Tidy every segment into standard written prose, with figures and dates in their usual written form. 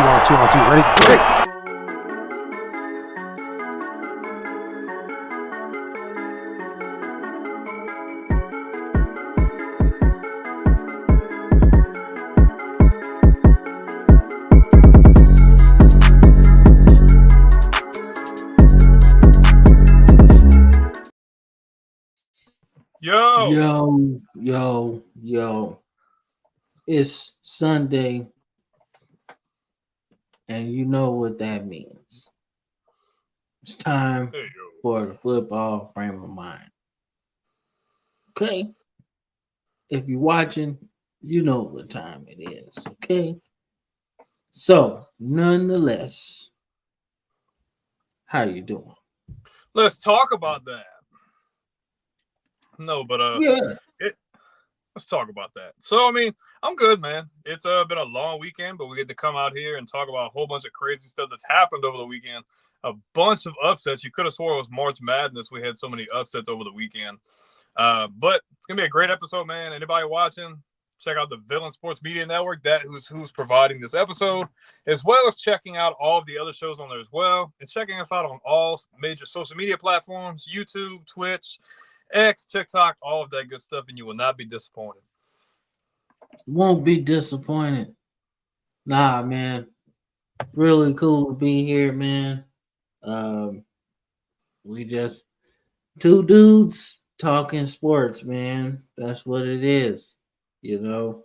on two. Ready? Ready. Yo. It's Sunday, and you know what that means. It's time for the football frame of mind. Okay? If you're watching, you know what time it is. Okay? So, nonetheless, how you doing? Let's talk about that. No, but let's talk about that. So, I mean, I'm good, man. It's been a long weekend, but we get to come out here and talk about a whole bunch of crazy stuff that's happened over the weekend. A bunch of upsets. You could have swore it was March Madness. We had so many upsets over the weekend. But it's gonna be a great episode, man. Anybody watching, check out the Villain Sports Media Network. Who's providing this episode, as well as checking out all of the other shows on there as well, and checking us out on all major social media platforms: YouTube, Twitch, X, TikTok, all of that good stuff, and you will not be disappointed. Won't be disappointed. Nah, man. Really cool to be here, man. We just two dudes talking sports, man. That's what it is, you know.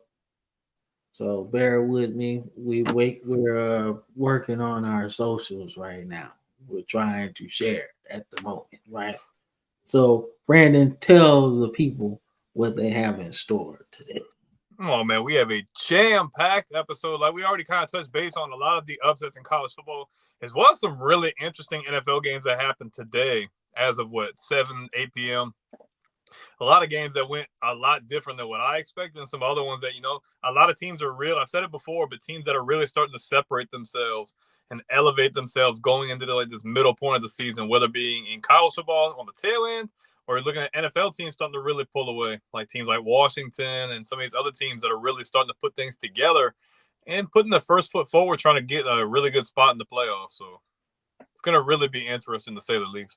So bear with me. We're working on our socials right now. We're trying to share at the moment, right? So Brandon, tell the people what they have in store today. Oh man, we have a jam-packed episode. Like we already kind of touched base on a lot of the upsets in college football, as well as some really interesting NFL games that happened today, as of 7, 8 p.m. A lot of games that went a lot different than what I expected, and some other ones that, a lot of teams are real. I've said it before, but teams that are really starting to separate themselves and elevate themselves going into this middle point of the season, whether being in college football on the tail end, or you're looking at NFL teams starting to really pull away, like teams like Washington and some of these other teams that are really starting to put things together and putting the first foot forward, trying to get a really good spot in the playoffs. So it's going to really be interesting, to say the least.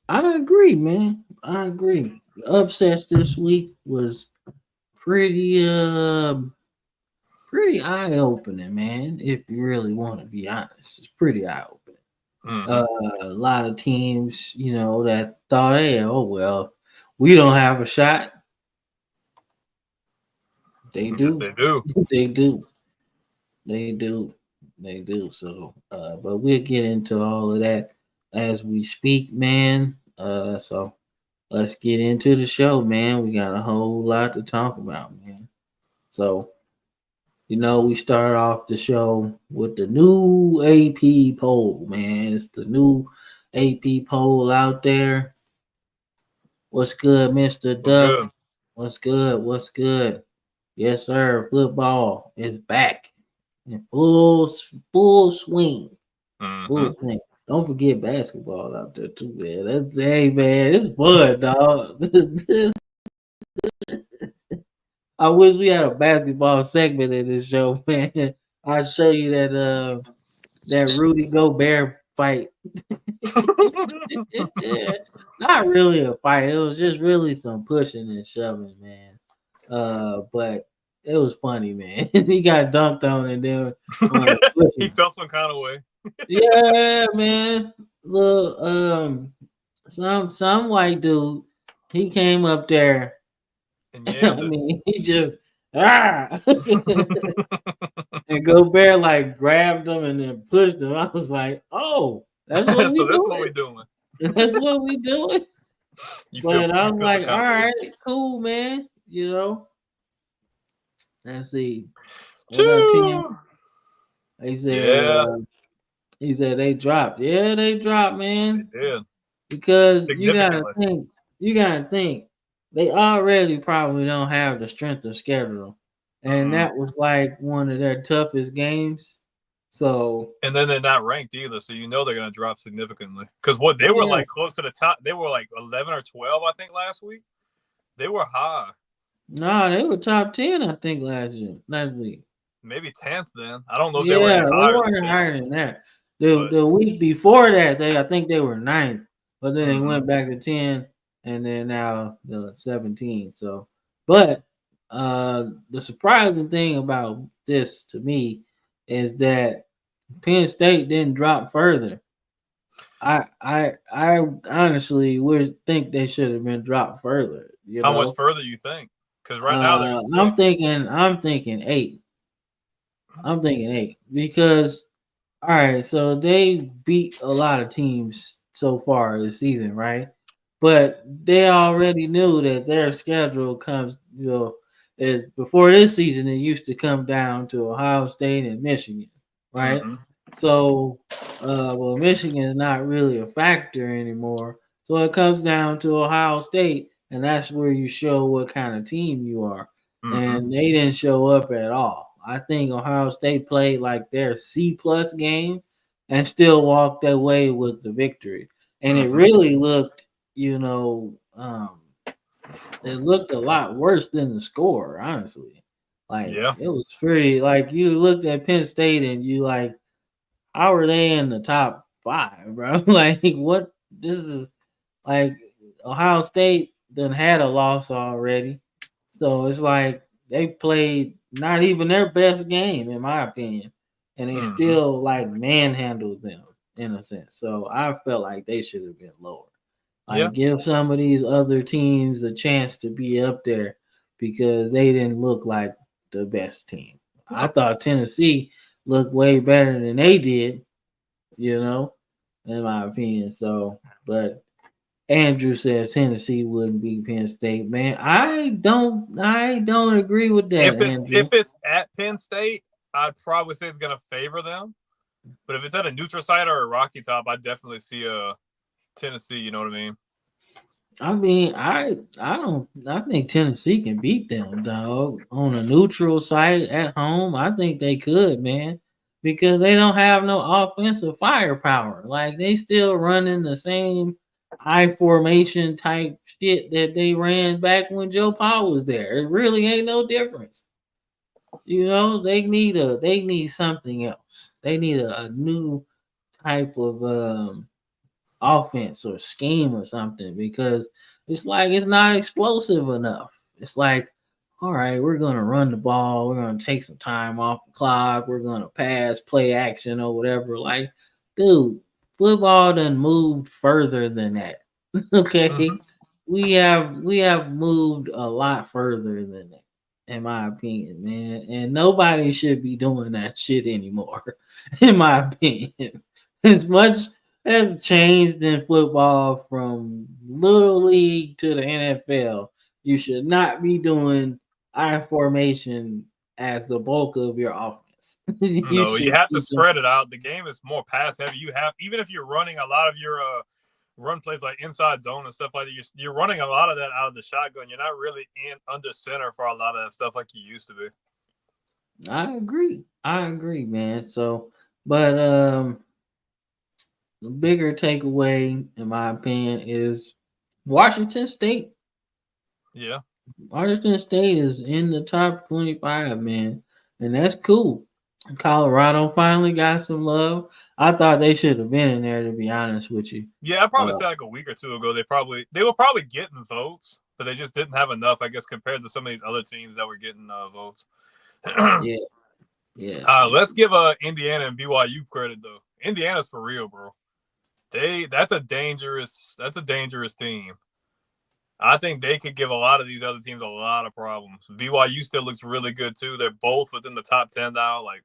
I agree, man. I agree. The upsets this week was pretty eye opening, man. If you really want to be honest, it's pretty eye opening. A lot of teams, that thought, hey, oh well, we don't have a shot. They do. Yes, they do. They do. They do. They do. So, but we'll get into all of that as we speak, man. So let's get into the show, man. We got a whole lot to talk about, man. So, we start off the show with the new AP poll, man. It's the new AP poll out there. What's good, Mr. Duff? What's good? What's good? Yes, sir. Football is back in full swing. Full swing. Don't forget basketball out there too, man. Man, it's fun, dog. I wish we had a basketball segment in this show, man. I'll show you that Rudy Gobert fight. Not really a fight. It was just really some pushing and shoving, man. But it was funny, man. He got dunked on and then he felt some kind of way. Yeah, man. Look, some white dude, he came up there. I mean, he just and Gobert like grabbed him and then pushed him. I was like, oh, that's what we that's what we doing. That's what we doing. But I was like, all right, cool, man. Let's see. He said, he said they dropped. Yeah, they dropped, man. They did. Because you gotta think, they already probably don't have the strength of schedule. And that was like one of their toughest games. So, and then they're not ranked either, so they're gonna drop significantly. Because they were like close to the top. They were like 11 or 12, I think, last week. They were high. No, they were top 10, I think, last week. maybe 10th. Then I don't know if they Yeah, were they higher weren't than 10th. higher than that. But The week before that, I think they were 9th, but then they Mhm. went back to 10, and then now the 17. So, but the surprising thing about this to me is that Penn State didn't drop further. I honestly would think they should have been dropped further. You how much know, further you think? Because right now they're at I'm 6. thinking 8. I'm thinking 8 because all right, so they beat a lot of teams so far this season, right? But they already knew that their schedule comes, before this season, it used to come down to Ohio State and Michigan, right? Mm-hmm. So, well, Michigan is not really a factor anymore. So it comes down to Ohio State, and that's where you show what kind of team you are. Mm-hmm. And they didn't show up at all. I think Ohio State played like their C plus game and still walked away with the victory. And it Mm-hmm. really looked, it looked a lot worse than the score, honestly. Like Yeah. it was pretty like you looked at Penn State and you like, how are they in the top 5, bro? Like what this is like Ohio State done had a loss already. So it's like they played not even their best game, in my opinion. And they Mm-hmm. still like manhandled them in a sense. So I felt like they should have been lower. Yeah. Like give some of these other teams a chance to be up there because they didn't look like the best team. I No. thought Tennessee looked way better than they did, in my opinion. So, but Andrew says Tennessee wouldn't beat Penn State. Man, I don't agree with that, If Andrew. it's at Penn State, I'd probably say it's gonna favor them. But if it's at a neutral site or a Rocky Top, I definitely see a Tennessee. You know what I mean? I mean, I think Tennessee can beat them, dog, on a neutral site at home. I think they could, man, because they don't have no offensive firepower. Like they still running the same I formation type shit that they ran back when Joe Paul was there. It really ain't no difference. They need something else. They need a new type of offense or scheme or something because it's like it's not explosive enough. It's like, all right, we're gonna run the ball, we're gonna take some time off the clock, we're gonna pass, play action or whatever. Like, dude, football done moved further than that. Mm-hmm. Okay. We have moved a lot further than that, in my opinion, man. And nobody should be doing that shit anymore, in my opinion. As much has changed in football from little league to the NFL. You should not be doing I formation as the bulk of your offense. You No, you should have to be doing. spread it out. The game is more pass heavy. You have even if you're running a lot of your run plays like inside zone and stuff like that, you're running a lot of that out of the shotgun. You're not really in under center for a lot of that stuff like you used to be. I agree. I agree, man. So, but the bigger takeaway, in my opinion, is Washington State. Yeah. Washington State is in the top 25, man, and that's cool. Colorado finally got some love. I thought they should have been in there, to be honest with you. Yeah, I probably Uh, said like a week or two ago they were probably getting votes, but they just didn't have enough, I guess, compared to some of these other teams that were getting votes. yeah, yeah. Let's give Indiana and BYU credit though. Indiana's for real, bro. That's a dangerous team. I think they could give a lot of these other teams a lot of problems. BYU still looks really good too. They're both within the top 10 now. Like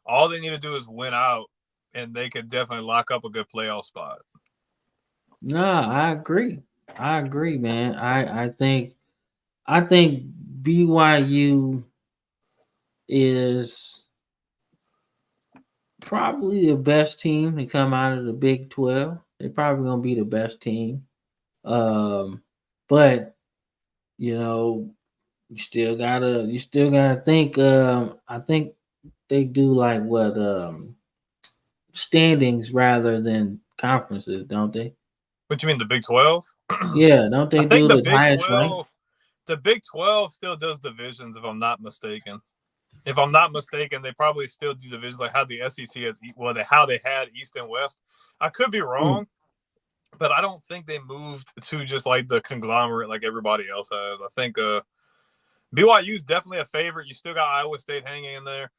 all they need to do is win out, and they could definitely lock up a good playoff spot. Nah, I agree. I agree, man. I think BYU is probably the best team to come out of the Big 12. They're probably gonna be the best team. But you know, you still gotta think. I think they do like what standings rather than conferences, don't they? What you mean the Big 12? Yeah, don't I they think do the highest rank? The Big 12 still does divisions, if I'm not mistaken. If I'm not mistaken, they probably still do divisions like how the SEC has, how they had East and West. I could be wrong, but I don't think they moved to just like the conglomerate like everybody else has. I think BYU's definitely a favorite. You still got Iowa State hanging in there.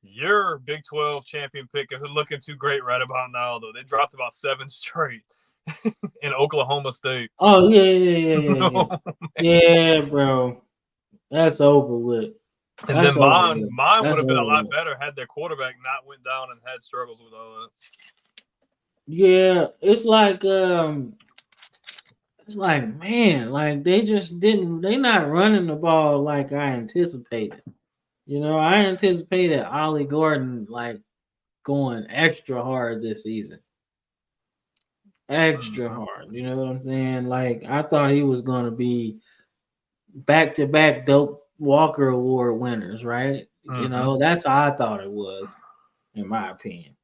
Your Big 12 champion pick isn't looking too great right about now, though. They dropped about 7 straight in Oklahoma State. Oh yeah. Yeah, bro. That's over with. And then mine would have been a lot better had their quarterback not went down and had struggles with all that. Yeah, it's like man, like they not running the ball like I anticipated. You know, I anticipated Ollie Gordon like going extra hard this season. Extra hard. You know what I'm saying? Like I thought he was gonna be back-to-back Dope Walker Award winners, right? Mm-hmm. You know, that's how I thought it was, in my opinion.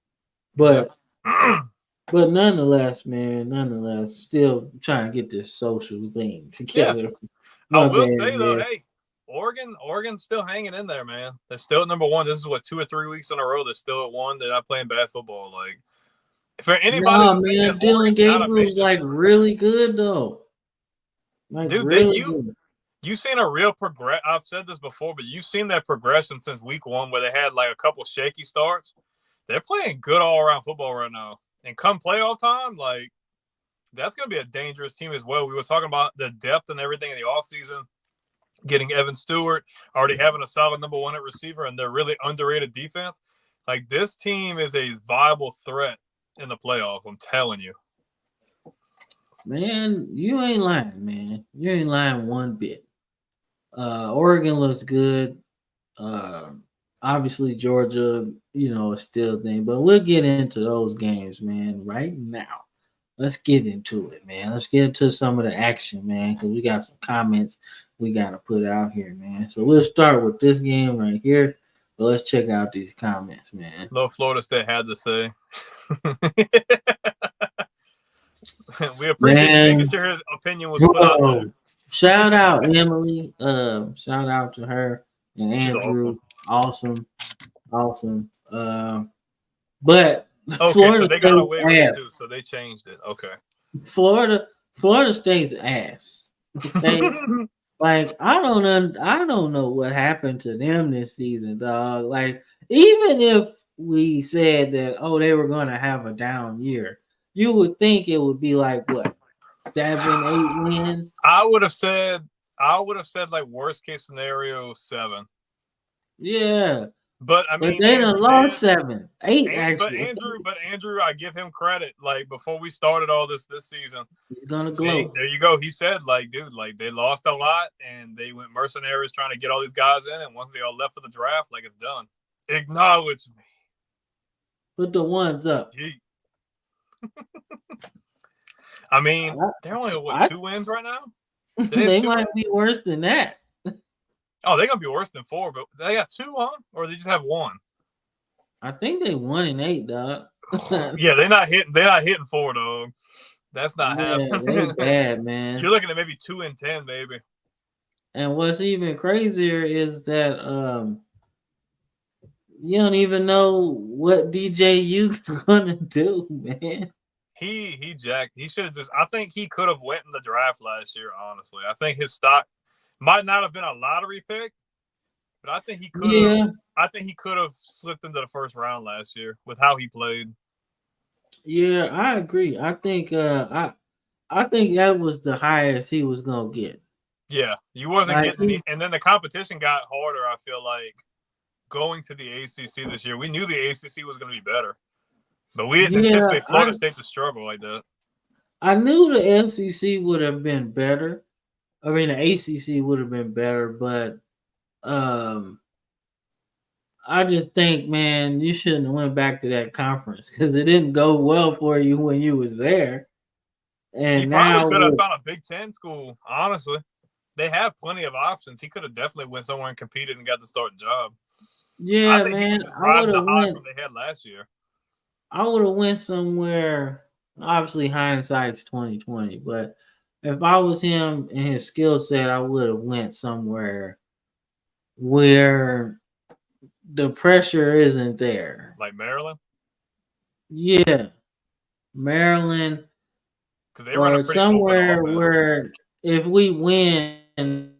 But but nonetheless, man, still trying to get this social thing together. Yeah. I will say though, hey, Oregon's still hanging in there, man. They're still at number 1. This is what 2 or 3 weeks in a row. They're still at 1. They're not playing bad football. Like for anybody, man, Dylan Gabriel's like really good though. Like, dude, really good. You've seen a real progress. I've said this before, but you've seen that progression since week 1 where they had like a couple shaky starts. They're playing good all around football right now. And come playoff time, like that's going to be a dangerous team as well. We were talking about the depth and everything in the offseason, getting Evan Stewart, already having a solid number 1 at receiver, and they're really underrated defense. Like this team is a viable threat in the playoffs. I'm telling you. Man, you ain't lying, man. You ain't lying one bit. Oregon looks good. Obviously Georgia, you know, is still a thing, but we'll get into those games, man, right now. Let's get into it, man. Let's get into some of the action, man, because we got some comments we got to put out here, man. So we'll start with this game right here, but let's check out these comments, man. No, Florida State had to say. We appreciate making sure his opinion was put out there. Shout out Emily. Shout out to her and Andrew. Awesome. But okay, Florida so they got away with it too, so they changed it. Okay. Florida State's ass. Okay. Like I don't know what happened to them this season, dog. Like even if we said that they were gonna have a down year, you would think it would be like what 7-8 wins. I would have said like worst case scenario 7. Yeah. But I mean, they done lost 7, 8 actually. But Andrew, I give him credit. Like before we started all this season, he's gonna glow. There you go. He said, like, dude, like they lost a lot and they went mercenaries trying to get all these guys in, and once they all left for the draft, like it's done. Acknowledge me. Put the ones up. I mean, they're only 2 wins right now. They might be worse than that. Oh, they're gonna be worse than 4, but they got 2, huh? Or they just have 1. I think they 1-8, dog. Yeah, they're not hitting 4, dog. That's not happening. They're bad, man. You're looking at maybe 2-10, maybe. And what's even crazier is that you don't even know what DJU's gonna do, man. He should have I think he could have went in the draft last year, honestly. I think his stock might not have been a lottery pick, but I think he could have. Yeah. I think he could have slipped into the first round last year with how he played. Yeah, I agree. I think I think that was the highest he was gonna get. Yeah, you wasn't getting, and then the competition got harder. I feel like going to the ACC this year, we knew the ACC was going to be better, but we didn't anticipate Florida State to struggle like that. I knew the FCC would have been better. I mean, the ACC would have been better, but I just think, man, you shouldn't have went back to that conference because it didn't go well for you when you was there. And he probably could have found a Big Ten school. Honestly, they have plenty of options. He could have definitely went somewhere and competed and got the starting job. Yeah, man, I would have went. They had last year. I would have went somewhere. Obviously, hindsight's 20/20, but if I was him and his skill set, I would have went somewhere where the pressure isn't there. Like Maryland? Yeah, Maryland Because they run a or pretty open somewhere offense. where if we win, and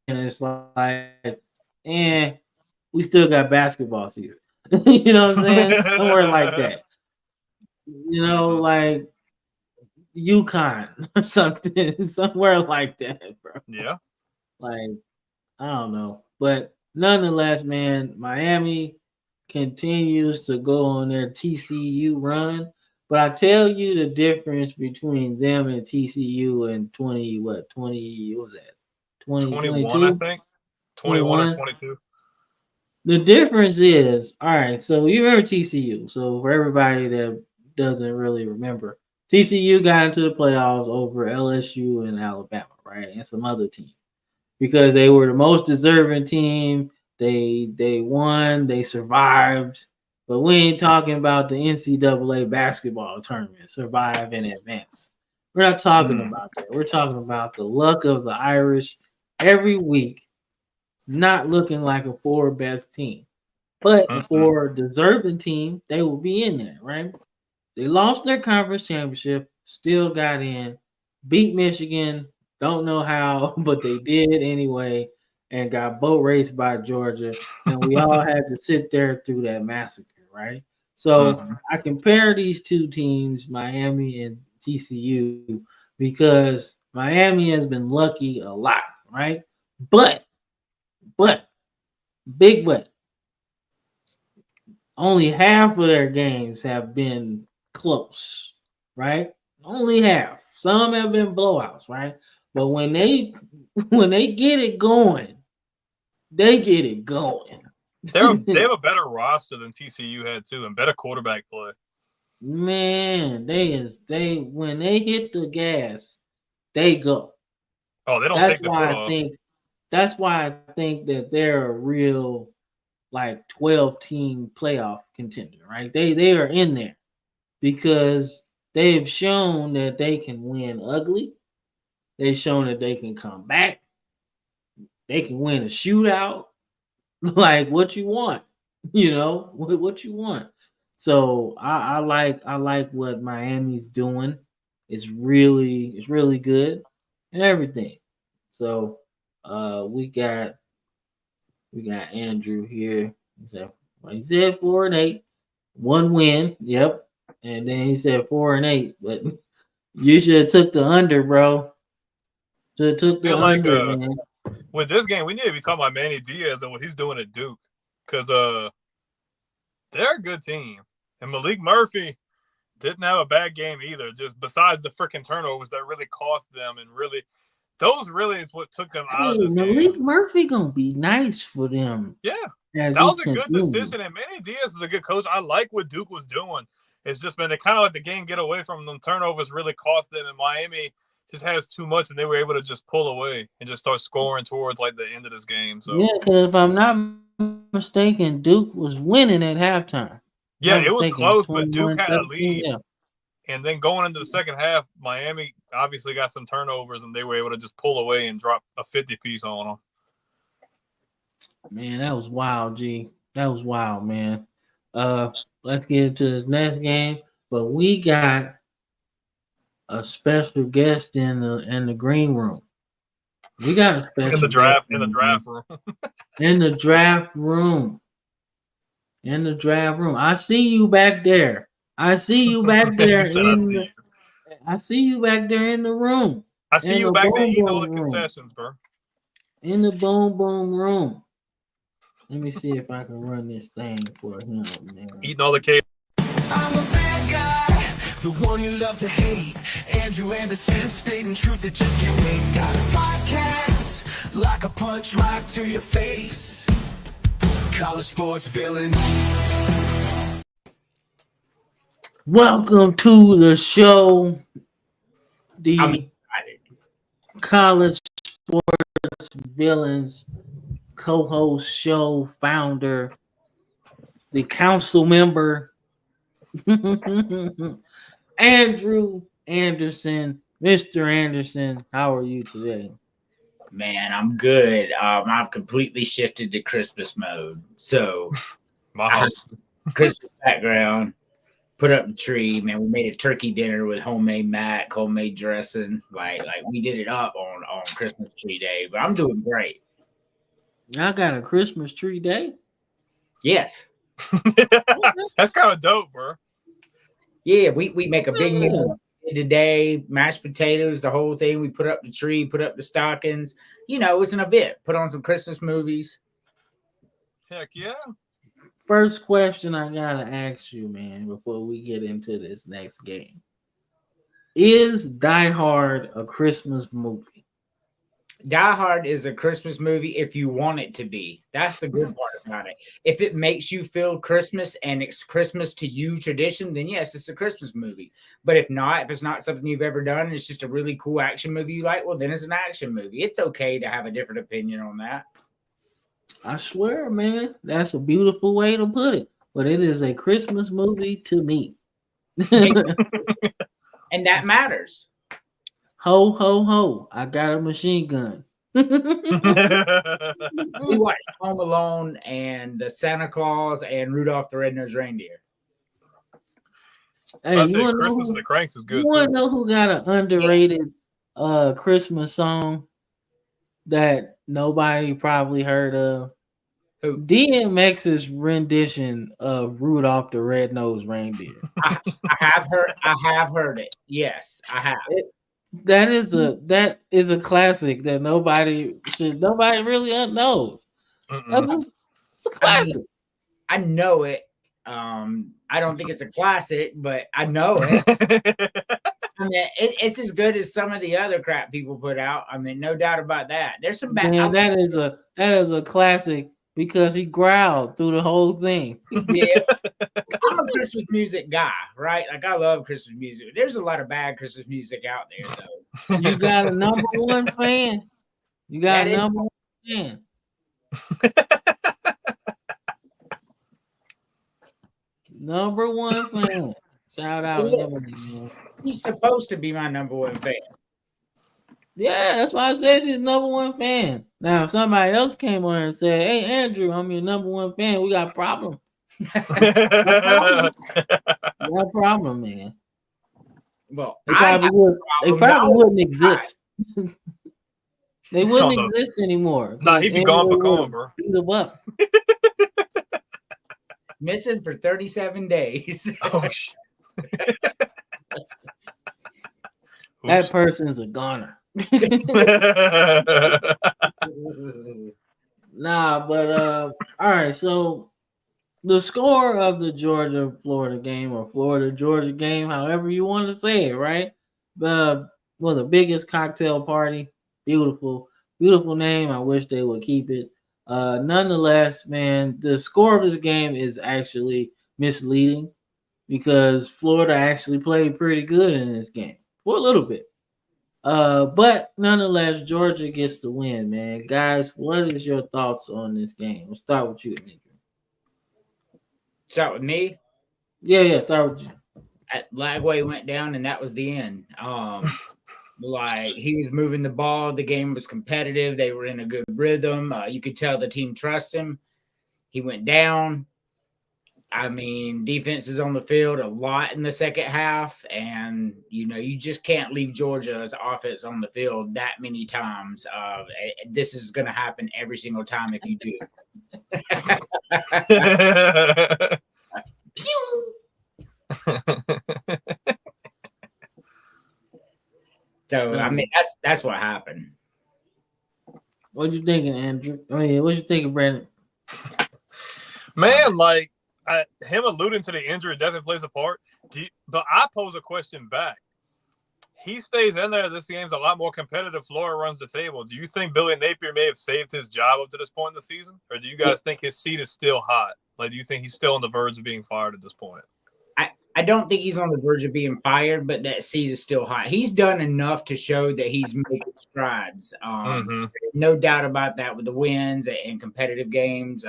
it's like, we still got basketball season. You know what I'm saying? Somewhere like that. You know, like UConn or something, somewhere like that, bro. Yeah. Like, I don't know. But nonetheless, man, Miami continues to go on their TCU run. But I tell you the difference between them and TCU in 20, what was that? 21, I 2022? think. 21 or 21? 22. The difference is, all right, so you remember TCU. So for everybody that doesn't really remember, TCU got into the playoffs over LSU and Alabama, right? And some other teams. Because they were the most deserving team. They won, they survived. But we ain't talking about the NCAA basketball tournament, survive and advance. We're not talking about that. We're talking about the luck of the Irish every week, not looking like a four best team. But a four deserving team, they will be in there, right? They lost their conference championship, still got in, beat Michigan. Don't know how, but they did anyway, and got boat raced by Georgia. And we all had to sit there through that massacre, right? So I compare these two teams, Miami and TCU, because Miami has been lucky a lot, right? But, big but, only half of their games have been close, right? Only half. Some have been blowouts, right? But when they get it going, they get it going. They have a better roster than TCU had too, and better quarterback play. Man, they when they hit the gas, they go. Oh, they don't That's take the why foot I off. think that's why I think that they're a real like 12 team playoff contender, right? They are in there because they've shown that they can win ugly. They've shown that they can come back. They can win a shootout. Like what you want, what you want. So I like what Miami's doing. It's really good and everything. So we got Andrew here. He said 4-8, one win. Yep. And then he said 4-8, but you should have took the under, bro. Should have took I the feel like under, man. with this game, we need to be talking about Manny Diaz and what he's doing at Duke, because they're a good team, and Malik Murphy didn't have a bad game either. Just besides the freaking turnovers that really cost them, and really those really is what took them out of this Malik game. Murphy gonna be nice for them. Yeah, As that he was a good continues. decision, and Manny Diaz is a good coach. I like what Duke was doing. It's just, man, they kind of let the game get away from them. Turnovers really cost them, and Miami just has too much, and they were able to just pull away and just start scoring towards like the end of this game. So Yeah, because if I'm not mistaken, Duke was winning at halftime. yeah, it was close, but Duke had a 21-17, lead. yeah. And then going into the second half, Miami obviously got some turnovers, and they were able to just pull away and drop a 50-piece on them. Man, that was wild, G. That was wild, man. Let's get into this next game. But we got a special guest in the green room. We got a special in the draft guest room. In the draft room. In the draft room. I see you back there. I see you back there I see you back there in the room. I see you back there eating all the concessions, bro. In the boom boom room. Let me see if I can run this thing for him, man. Eating all the cake. I'm a bad guy, the one you love to hate. Andrew Anderson, spitting truth that just can't wait. Got a podcast, like a punch right to your face. College sports villain. Welcome to the show. The College Sports Villains co-host, show founder, the council member, Andrew Anderson. Mr. Anderson, how are you today? Man, I'm good. I've completely shifted to Christmas mode. So My I house. Christmas background, put up the tree, man. We made a turkey dinner with homemade mac, homemade dressing. Like we did it up on Christmas tree day. But I'm doing great. Y'all got a Christmas tree day? Yes. That's kind of dope, bro. Yeah, we make a big Yeah. meal today, mashed potatoes, the whole thing. We put up the tree, put up the stockings. You know, it's an event. Put on some Christmas movies. Heck yeah. First question I gotta ask you, man, before we get into this next game. Is Die Hard a Christmas movie? Die Hard is a Christmas movie if you want it to be. That's the good part about it. If it makes you feel Christmas and it's Christmas to you tradition, then yes, it's a Christmas movie. But if not, if it's not something you've ever done, it's just a really cool action movie you like, well, then it's an action movie. It's okay to have a different opinion on that. I swear, man, that's a beautiful way to put it. But it is a Christmas movie to me. And that matters. Ho, ho, ho. I got a machine gun. We watched Home Alone and the Santa Claus and Rudolph the Red-Nosed Reindeer. Hey, I you say want Christmas of the Cranks is good to too. know who got an underrated Christmas song that nobody probably heard of? Who? DMX's rendition of Rudolph the Red-Nosed Reindeer. I have heard it. Yes, I have. That is a classic that nobody really knows. Mm-mm. It's a classic. I know it. I don't think it's a classic, but I know it. I mean, it's as good as some of the other crap people put out. I mean, no doubt about that. There's some bad. Man, that is a classic because he growled through the whole thing. Yeah. I'm a Christmas music guy, right? Like I love Christmas music. There's a lot of bad Christmas music out there, though. You got a number one fan. You got That a is- number one fan. Number one fan. Shout out. Yeah. Emily, man. He's supposed to be my number one fan. Yeah, that's why I said she's number one fan. Now, if somebody else came on and said, "Hey, Andrew, I'm your number one fan," we got a problem. No problem, man. Well, They probably would. They probably wouldn't exist. They wouldn't No. exist anymore. Nah, he'd be gone pecan, bro. Beat them up. missing for 37 days. Oh, shit. That person's a goner. Nah, but all right. So the score of the Georgia-Florida game or Florida-Georgia game, however you want to say it, right? The biggest cocktail party. Beautiful, beautiful name. I wish they would keep it. Nonetheless, man, the score of this game is actually misleading because Florida actually played pretty good in this game for a little bit. But nonetheless, Georgia gets the win, man. Guys, what is your thoughts on this game? We'll start with you, Andrew. Start with me. Yeah, start with you. Lagway went down, and that was the end. Like he was moving the ball. The game was competitive. They were in a good rhythm. You could tell the team trusts him. He went down. I mean, defense is on the field a lot in the second half, and you just can't leave Georgia's offense on the field that many times. This is going to happen every single time if you do. So I mean, that's what happened. What you thinking, Andrew? I mean, what you thinking, Brandon? Man, like him alluding to the injury definitely plays a part. But I pose a question back. He stays in there. This game's a lot more competitive. Florida runs the table. Do you think Billy Napier may have saved his job up to this point in the season? Or do you guys think his seat is still hot? Like, do you think he's still on the verge of being fired at this point? I don't think he's on the verge of being fired, but that seat is still hot. He's done enough to show that he's making strides. No doubt about that with the wins and competitive games.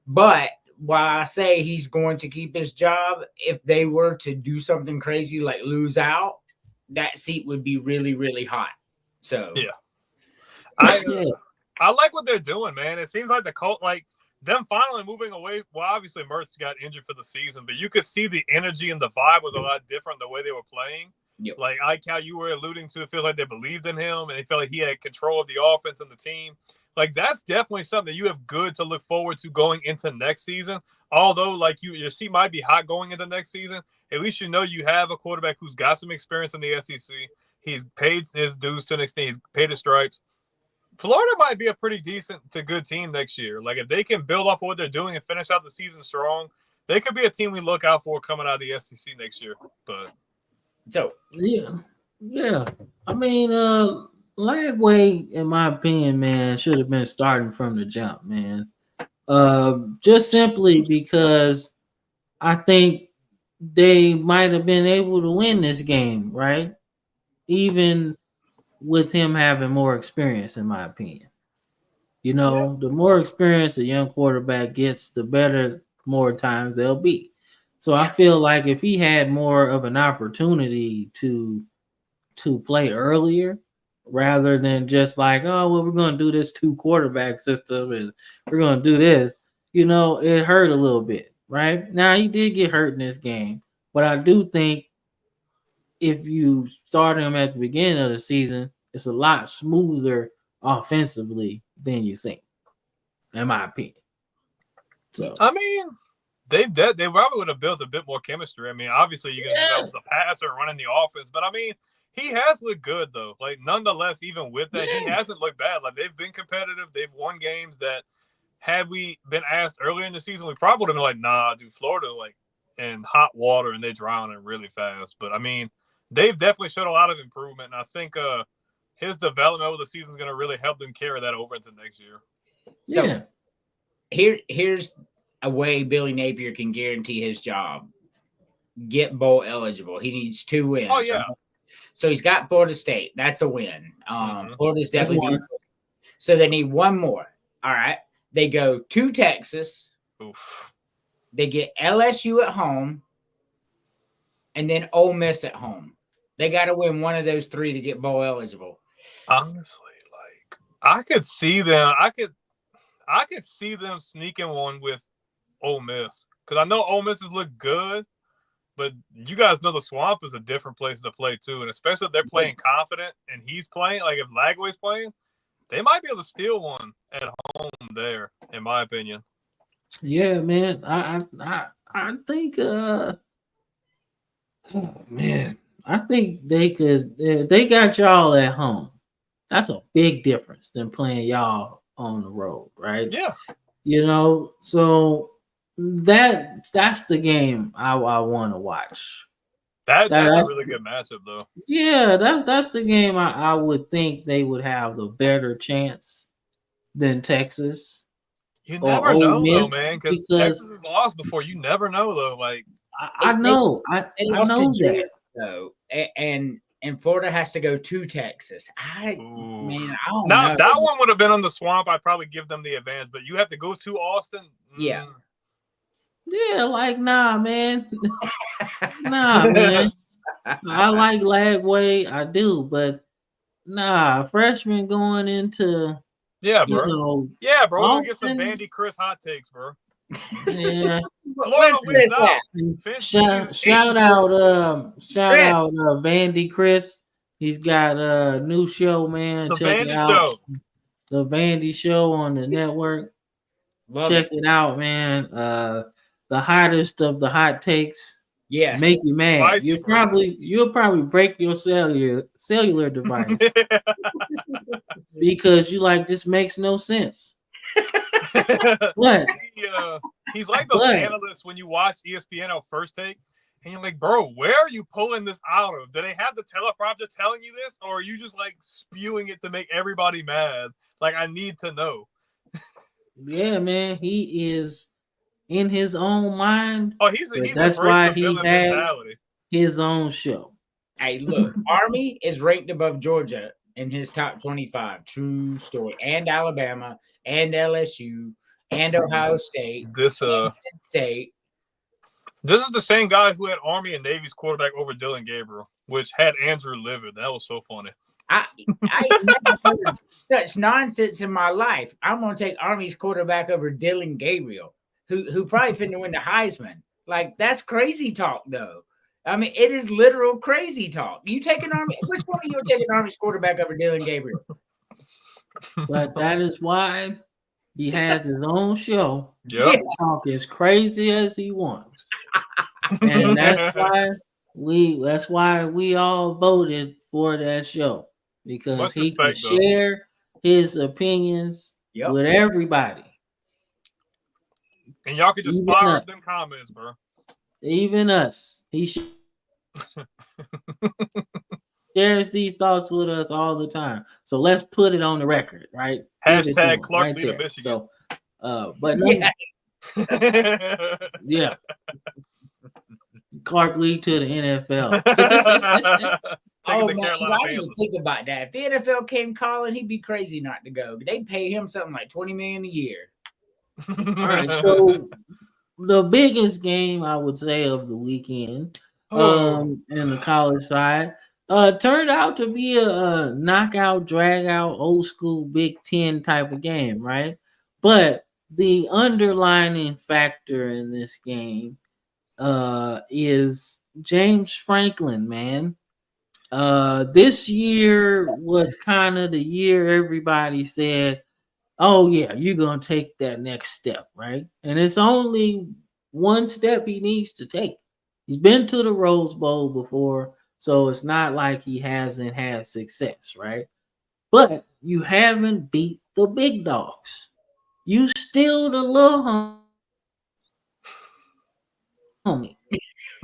But while I say he's going to keep his job, if they were to do something crazy like lose out, that seat would be really, really hot. So yeah. Yeah. I like what they're doing, man. It seems like the Colts, like them finally moving away. Well, obviously Mertz got injured for the season, but you could see the energy and the vibe was a lot different the way they were playing. Yep. Like how you were alluding to, it feels like they believed in him and they felt like he had control of the offense and the team. Like that's definitely something that you have good to look forward to going into next season. Although, like your seat might be hot going into next season, at least you know you have a quarterback who's got some experience in the SEC. He's paid his dues to an extent. He's paid his stripes. Florida might be a pretty decent to good team next year. Like if they can build off of what they're doing and finish out the season strong, they could be a team we look out for coming out of the SEC next year. But So yeah. I mean, Lagway, in my opinion, man, should have been starting from the jump, man. Just simply because I think they might have been able to win this game, right? Even with him having more experience, in my opinion. You know, the more experience a young quarterback gets, the better more times they'll be. So I feel like if he had more of an opportunity to play earlier, rather than just like, oh, well, we're going to do this 2 quarterback system and we're going to do this, you know, it hurt a little bit, right? Now, he did get hurt in this game, but I do think if you start him at the beginning of the season, it's a lot smoother offensively than you think, in my opinion. So I mean, they probably would have built a bit more chemistry. I mean, obviously you're gonna develop the passer and running the offense, but I mean, he has looked good though. Like nonetheless, even with that, he hasn't looked bad. Like they've been competitive. They've won games that had we been asked earlier in the season, we probably would have been like, nah, dude, Florida like in hot water and they drowning really fast. But I mean, they've definitely showed a lot of improvement, and I think his development over the season is going to really help them carry that over into next year. So here's a way Billy Napier can guarantee his job. Get bowl eligible. He needs 2 wins. Oh, yeah. So he's got Florida State. That's a win. Florida's definitely one. So they need 1 more. All right. They go to Texas. Oof. They get LSU at home. And then Ole Miss at home. They got to win one of those 3 to get bowl eligible. Honestly, like I could see them. I could see them sneaking one with Ole Miss because I know Ole Miss has looked good, but you guys know the Swamp is a different place to play too, and especially if they're playing confident and he's playing. Like if Lagway's playing, they might be able to steal one at home there, in my opinion. Yeah, man. I think oh man. I think they could they got y'all at home. That's a big difference than playing y'all on the road, right? Yeah. You know, so that's the game I want to watch. That's a really good matchup though. Yeah, that's the game I would think they would have the better chance than Texas. You never know though, man, because Texas has lost before. You never know though. Like I know, I know that though, and Florida has to go to Texas. I don't know. That one would have been on the Swamp. I'd probably give them the advantage, but you have to go to Austin. Yeah. Yeah, like nah, man. Nah, man. I like Lagway, I do, but nah, freshman going into bro. You know, yeah, bro. Austin, We'll get some Vandy Chris hot takes, bro. Yeah. Florida wins out. Shout out Vandy Chris. He's got a new show, man. The Check Vandy it out. Show. The Vandy Show on the network. Check it out, man. The hottest of the hot takes. Yes. Make you mad. Spicy, You'll probably break your cellular device because you like this makes no sense. What? He's like those analysts when you watch ESPN on First Take, and you're like, bro, where are you pulling this out of? Do they have the teleprompter telling you this, or are you just like spewing it to make everybody mad? Like, I need to know. Yeah, man, he is in his own mind. Oh, that's why he has his own show. Hey, look, Army is ranked above Georgia in his top 25. True story. And Alabama and LSU and Ohio State. This is the same guy who had Army and Navy's quarterback over Dylan Gabriel, which had Andrew livid. That was so funny. I ain't never heard such nonsense in my life. I'm gonna take Army's quarterback over Dylan Gabriel, who probably finna win the Heisman. Like, that's crazy talk, though. I mean, it is literal crazy talk. You taking Army? Which one of you are taking Army's quarterback over Dylan Gabriel? But that is why he has his own show. Yep. Talk as crazy as he wants. And that's why we all voted for that show. Because Much he can respect, though. share his opinions Yep. with everybody. And y'all can just Even fire us. up them comments, bro. Even us. He shares these thoughts with us all the time. So let's put it on the record, right? Give it to Hashtag him Clark right Lee to there. Michigan. So, but Yeah. yeah, Clark Lee to the NFL. Taking the man, Carolina I didn't even Panthers. think about that. If the NFL came calling, he'd be crazy not to go. They'd pay him something like $20 million a year. All right, so the biggest game I would say of the weekend, in the college side, turned out to be a knockout, drag out, old school Big Ten type of game, right? But the underlining factor in this game is James Franklin, man. This year was kind of the year everybody said, oh yeah, you're gonna take that next step, right? And it's only one step he needs to take. He's been to the Rose Bowl before, so it's not like he hasn't had success, right? But you haven't beat the big dogs. You still the little homie.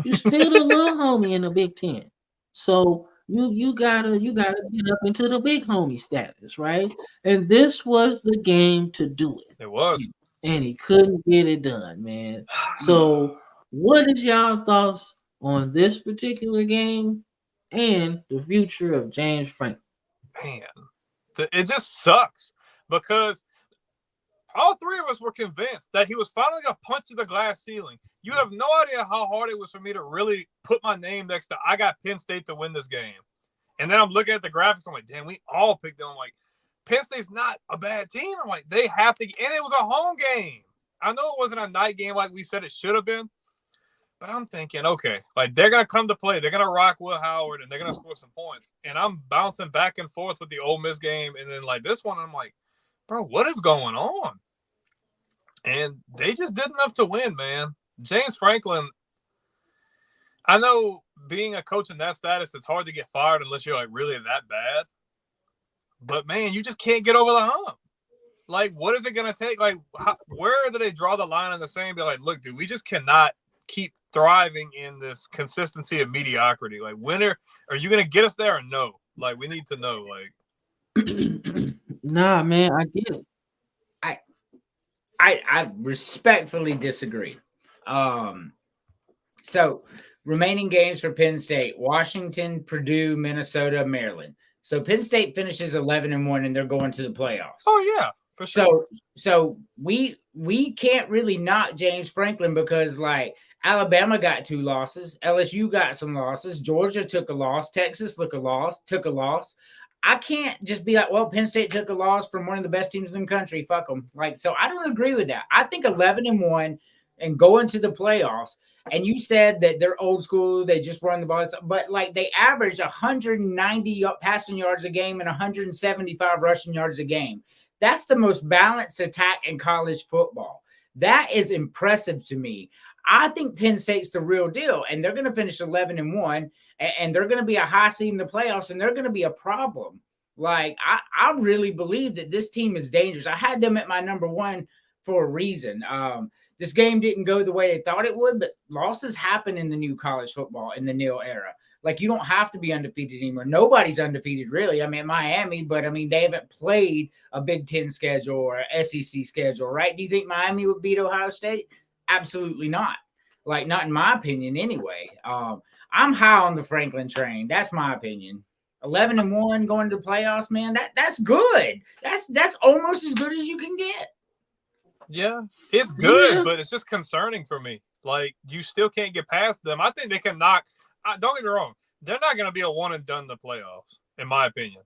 You still the little homie in the Big Ten. So you gotta get up into the big homie status, right? And this was the game to do it. It was. And he couldn't get it done, man. So what is y'all thoughts on this particular game and the future of James Franklin? Man, it just sucks because all three of us were convinced that he was finally going to punch to the glass ceiling. You have no idea how hard it was for me to really put my name next to I got Penn State to win this game. And then I'm looking at the graphics. I'm like, damn, we all picked them. I'm like, Penn State's not a bad team. I'm like, they have to. And it was a home game. I know it wasn't a night game like we said it should have been. But I'm thinking, okay, like they're going to come to play. They're going to rock Will Howard, and they're going to score some points. And I'm bouncing back and forth with the Ole Miss game. And then like this one, I'm like, bro, what is going on? And they just did enough to win, man. James Franklin, I know being a coach in that status, it's hard to get fired unless you're like really that bad. But man, you just can't get over the hump. Like, what is it going to take? Like, where do they draw the line in the sand? Be like, look, dude, we just cannot keep thriving in this consistency of mediocrity. Like, when are you going to get us there or no? Like, we need to know. Like, Nah, man, I get it. I respectfully disagree. So remaining games for Penn State: Washington, Purdue, Minnesota, Maryland. So Penn State finishes 11-1 and they're going to the playoffs. oh yeah, for sure. So we can't really knock James Franklin because like Alabama got 2 losses, LSU got some losses, Georgia took a loss, Texas took a loss. I can't just be like, well, Penn State took a loss from one of the best teams in the country. Fuck them. Like, so I don't agree with that. I think 11-1 and going to the playoffs. And you said that they're old school. They just run the ball. But like they average 190 passing yards a game and 175 rushing yards a game. That's the most balanced attack in college football. That is impressive to me. I think Penn State's the real deal, and they're going to finish 11-1, and they're going to be a high seed in the playoffs, and they're going to be a problem. Like, I really believe that this team is dangerous. I had them at my number 1 for a reason. This game didn't go the way they thought it would, but losses happen in the new college football, in the NIL era. Like, you don't have to be undefeated anymore. Nobody's undefeated, really. I mean, Miami, but, I mean, they haven't played a Big Ten schedule or an SEC schedule, right? Do you think Miami would beat Ohio State? Absolutely not. Like, not in my opinion anyway. I'm high on the Franklin train. That's my opinion. 11-1 going to the playoffs, man. That's good. That's almost as good as you can get. Yeah, it's good, Yeah. but it's just concerning for me. Like, you still can't get past them. I think they can knock. Don't get me wrong. They're not going to be a one and done in the playoffs, in my opinion.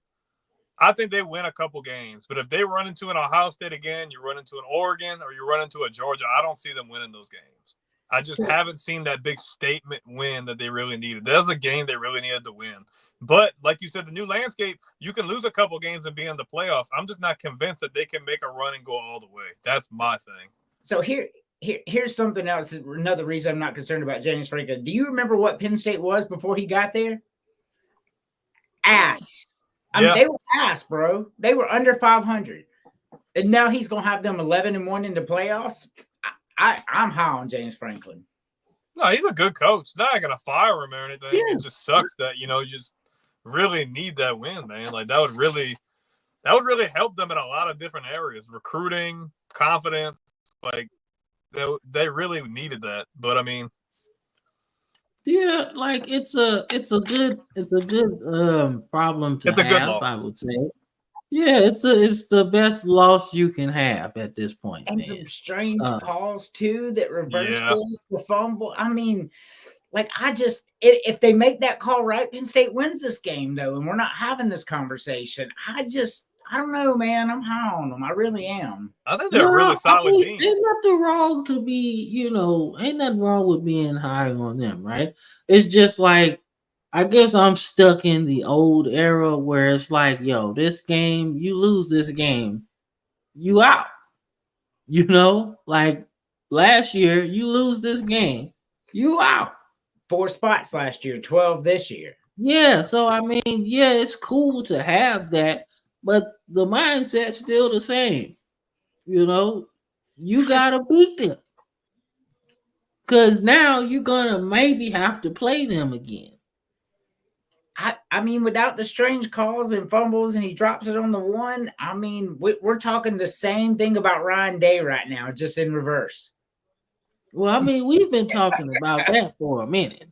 I think they win a couple games. But if they run into an Ohio State again, you run into an Oregon, or you run into a Georgia, I don't see them winning those games. I just haven't seen that big statement win that they really needed. There's a game they really needed to win. But like you said, the new landscape, you can lose a couple games and be in the playoffs. I'm just not convinced that they can make a run and go all the way. That's my thing. So here's something else. Another reason I'm not concerned about James Franklin. Do you remember what Penn State was before he got there? Ass. I mean, they were ass, bro. They were under 500. And now he's going to have them 11-1 in the playoffs. I'm high on James Franklin. No, he's a good coach. Not going to fire him or anything. Yeah. It just sucks that, you just really need that win, man. Like that would really help them in a lot of different areas. Recruiting, confidence, like they really needed that. But I mean, yeah, like it's a good problem to it's a have, good loss. I would say. Yeah, it's the best loss you can have at this point. And man. some strange calls too that reverse this, the fumble. I mean, like if they make that call right, Penn State wins this game though, and we're not having this conversation. I don't know, man. I'm high on them. I really am. I think they're a really solid team. Ain't nothing wrong to be, ain't nothing wrong with being high on them, right? It's just like, I guess I'm stuck in the old era where it's like, yo, this game, you lose this game, you out. Like last year, you lose this game, you out. 4 spots last year, 12 this year. Yeah, so I mean, yeah, it's cool to have that, but the mindset's still the same. You gotta beat them. Because now you're gonna maybe have to play them again. I mean, without the strange calls and fumbles, and he drops it on the one. I mean, we're talking the same thing about Ryan Day right now, just in reverse. Well, I mean, we've been talking about that for a minute.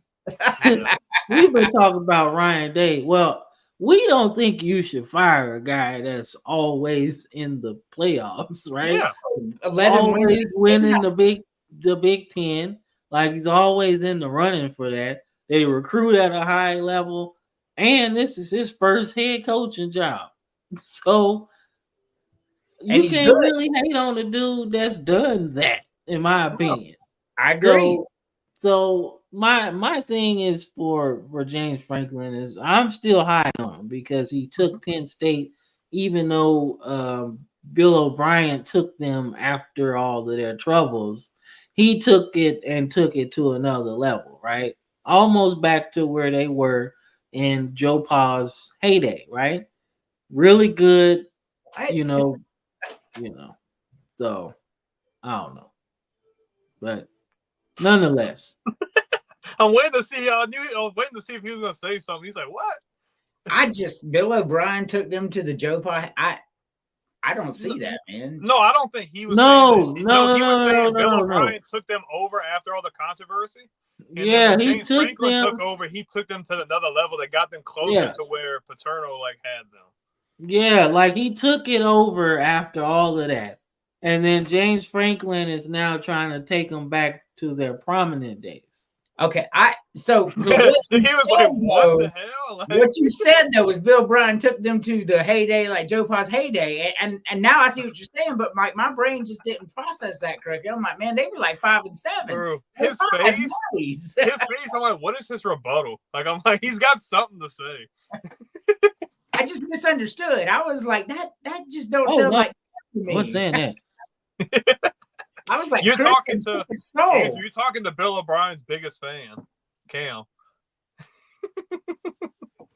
We've been talking about Ryan Day. Well, we don't think you should fire a guy that's always in the playoffs, right? Yeah. 11 always winning the Big Ten. Like he's always in the running for that. They recruit at a high level, and this is his first head coaching job. So you can't really hate on the dude that's done that, in my opinion. I agree. So my thing is for James Franklin is I'm still high on him because he took Penn State, even though Bill O'Brien took them after all of their troubles. He took it to another level, right? Almost back to where they were in Joe Pa's heyday, right? Really good, So I don't know, but nonetheless, I'm waiting to see. I was waiting to see if he was gonna say something. He's like, "What?" Bill O'Brien took them to the Joe Pa. I don't see that, man. No, I don't think he was. No. Bill O'Brien took them over after all the controversy. And yeah, he James took Franklin them. Took over. He took them to another level that got them closer to where Paterno had them. Yeah, like he took it over after all of that, and then James Franklin is now trying to take them back to their prominent days. Okay, he was like, "What the hell?" Like, what you said though was Bill O'Brien took them to the heyday, like Joe Pa's heyday, and now I see what you're saying, but my brain just didn't process that correctly. I'm like, man, they were like 5 and 7. Bro, his face. I'm like, what is his rebuttal? Like, I'm like, he's got something to say. I just misunderstood. I was like, that just don't sound like to me. What's saying that? I was like, you're talking to Bill O'Brien's biggest fan, Cam.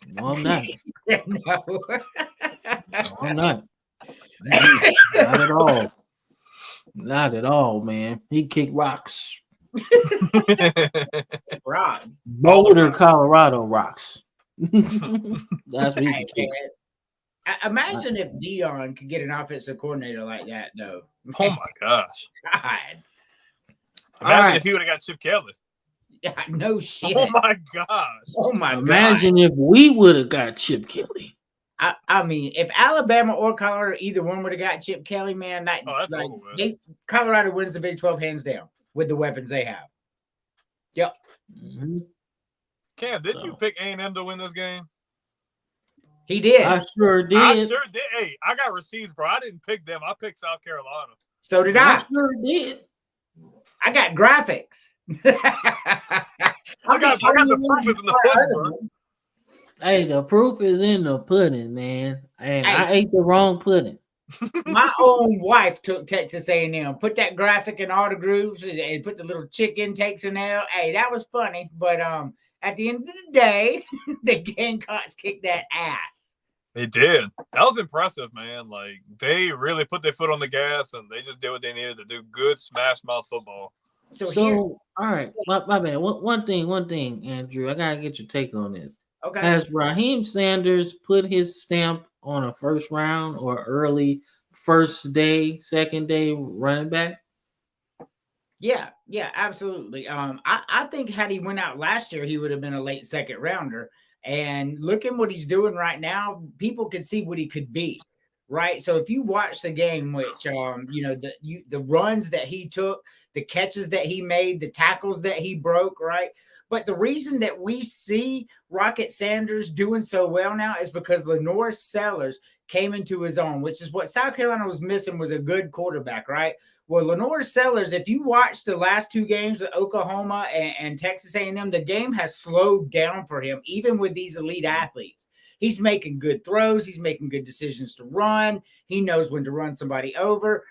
No, I'm not. No. I'm not. Not at all. Not at all, man. He kicked rocks. Rocks. Boulder, Colorado rocks. That's what he kicked. Imagine if Dion could get an offensive coordinator like that, though. Oh my gosh! God. Imagine if he would have got Chip Kelly. Yeah, no shit. Oh my gosh! Oh my god! Imagine if we would have got Chip Kelly. I mean, if Alabama or Colorado, either one would have got Chip Kelly, man, Colorado wins the Big 12 hands down with the weapons they have. Yep. Cam, didn't you pick A&M to win this game? He did. I sure did. I sure did. Hey, I got receipts, bro. I didn't pick them. I picked South Carolina. So did I I. sure did. I got graphics. I got the proof is in the pudding, bro. Hey, the proof is in the pudding, man. And Hey. I ate the wrong pudding. My own wife took Texas A&M, put that graphic in all the groups, and put the little chick intakes in there. Hey, that was funny. But at the end of the day, the Gamecocks kicked that ass. They did. That was impressive, man. Like, they really put their foot on the gas, and they just did what they needed to do. Good smash mouth football. So all right, my bad. One thing, Andrew. I gotta get your take on this. okay. Has Raheem Sanders put his stamp on a first round or early first day, second day running back? Yeah, absolutely. I think had he went out last year, he would have been a late second rounder. And look at what he's doing right now. People can see what he could be, right? So if you watch the game, which the runs that he took, the catches that he made, the tackles that he broke, right? But the reason that we see Rocket Sanders doing so well now is because Lenore Sellers came into his own, which is what South Carolina was missing, was a good quarterback, right? Well, Lenore Sellers, if you watch the last two games with Oklahoma and Texas A&M, the game has slowed down for him, even with these elite athletes. He's making good throws. He's making good decisions to run. He knows when to run somebody over.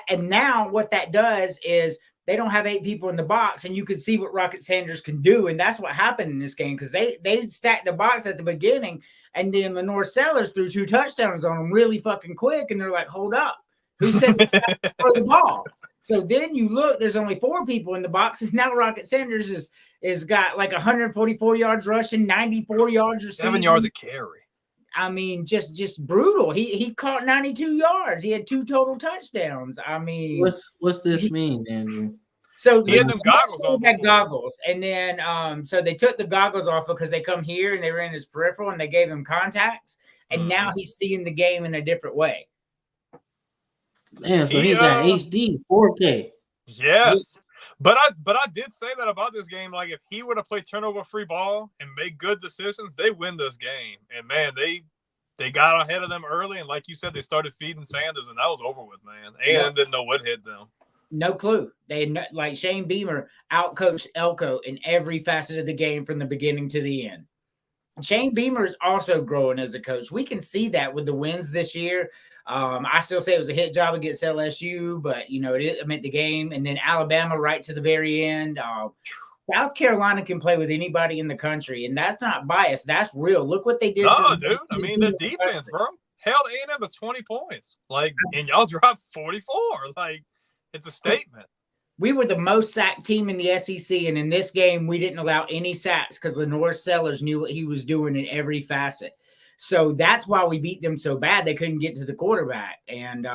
And now what that does is they don't have 8 people in the box, and you can see what Rocket Sanders can do. And that's what happened in this game, because they stacked the box at the beginning, and then Lenore Sellers threw 2 touchdowns on them really fucking quick, and they're like, hold up. Who said for the ball? So then you look, there's only 4 people in the box, and now Rocket Sanders is got like 144 yards rushing, 94 yards receiving. 7 yards a carry. I mean, just brutal. He caught 92 yards. He had 2 total touchdowns. I mean, what's this mean, Andrew? So he had them goggles on. Had goggles, and then so they took the goggles off because they come here and they ran his peripheral and they gave him contacts, and now he's seeing the game in a different way. Damn, so he got HD 4K. Yes. But I did say that about this game. Like, if he were to play turnover-free ball and make good decisions, they win this game. And, man, they got ahead of them early. And like you said, they started feeding Sanders, and that was over with, man. And didn't know what hit them. No clue. They like Shane Beamer outcoached Elko in every facet of the game from the beginning to the end. Shane Beamer is also growing as a coach. We can see that with the wins this year. I still say it was a hit job against LSU, but, it meant the game. And then Alabama right to the very end. South Carolina can play with anybody in the country, and that's not biased. That's real. Look what they did. No, dude. I mean, the defense, bro, held A&M to 20 points. Like, and y'all dropped 44. Like, it's a statement. We were the most sacked team in the SEC, and in this game, we didn't allow any sacks because Lenore Sellers knew what he was doing in every facet. So that's why we beat them so bad. They couldn't get to the quarterback. And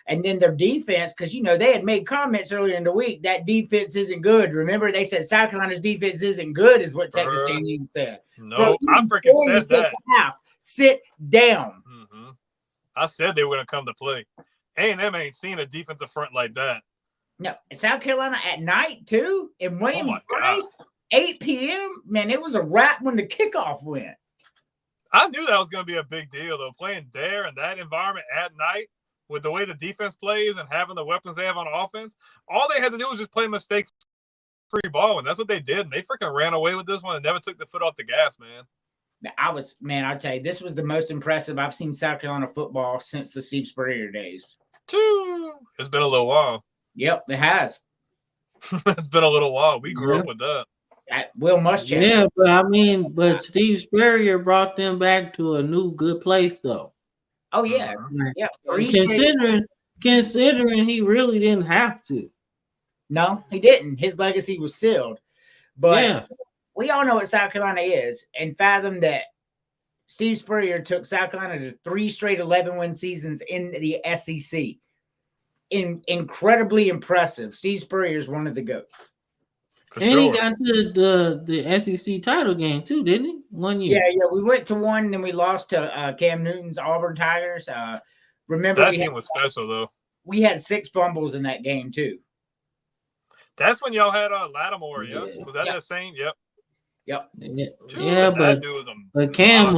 then their defense, because, they had made comments earlier in the week, that defense isn't good. Remember, they said South Carolina's defense isn't good, is what Texas A&M said. No, I freaking said that. Sit down. Mm-hmm. I said they were going to come to play. A&M ain't seen a defensive front like that. No, and South Carolina at night, too, in Williams-Brice, 8 p.m., man, it was a wrap when the kickoff went. I knew that was going to be a big deal, though, playing there in that environment at night with the way the defense plays and having the weapons they have on offense. All they had to do was just play mistake-free ball, and that's what they did. And they freaking ran away with this one and never took the foot off the gas, man. I'll tell you, this was the most impressive I've seen South Carolina football since the Steve Spurrier days. It's been a little while. Yep, it has. It's been a little while. We grew up with that. Will Muschamp. Yeah, but Steve Spurrier brought them back to a new good place, though. Oh yeah, yeah. Considering he really didn't have to. No, he didn't. His legacy was sealed. But we all know what South Carolina is, and fathom that Steve Spurrier took South Carolina to 3 straight 11-win seasons in the SEC. Incredibly impressive. Steve Spurrier is one of the GOATs. He got the SEC title game too, didn't he? 1 year. Yeah. We went to one, and then we lost to Cam Newton's Auburn Tigers. Remember that team was special though. We had 6 fumbles in that game too. That's when y'all had Lattimore. Yeah, was that the same? Yep. Yeah, but Cam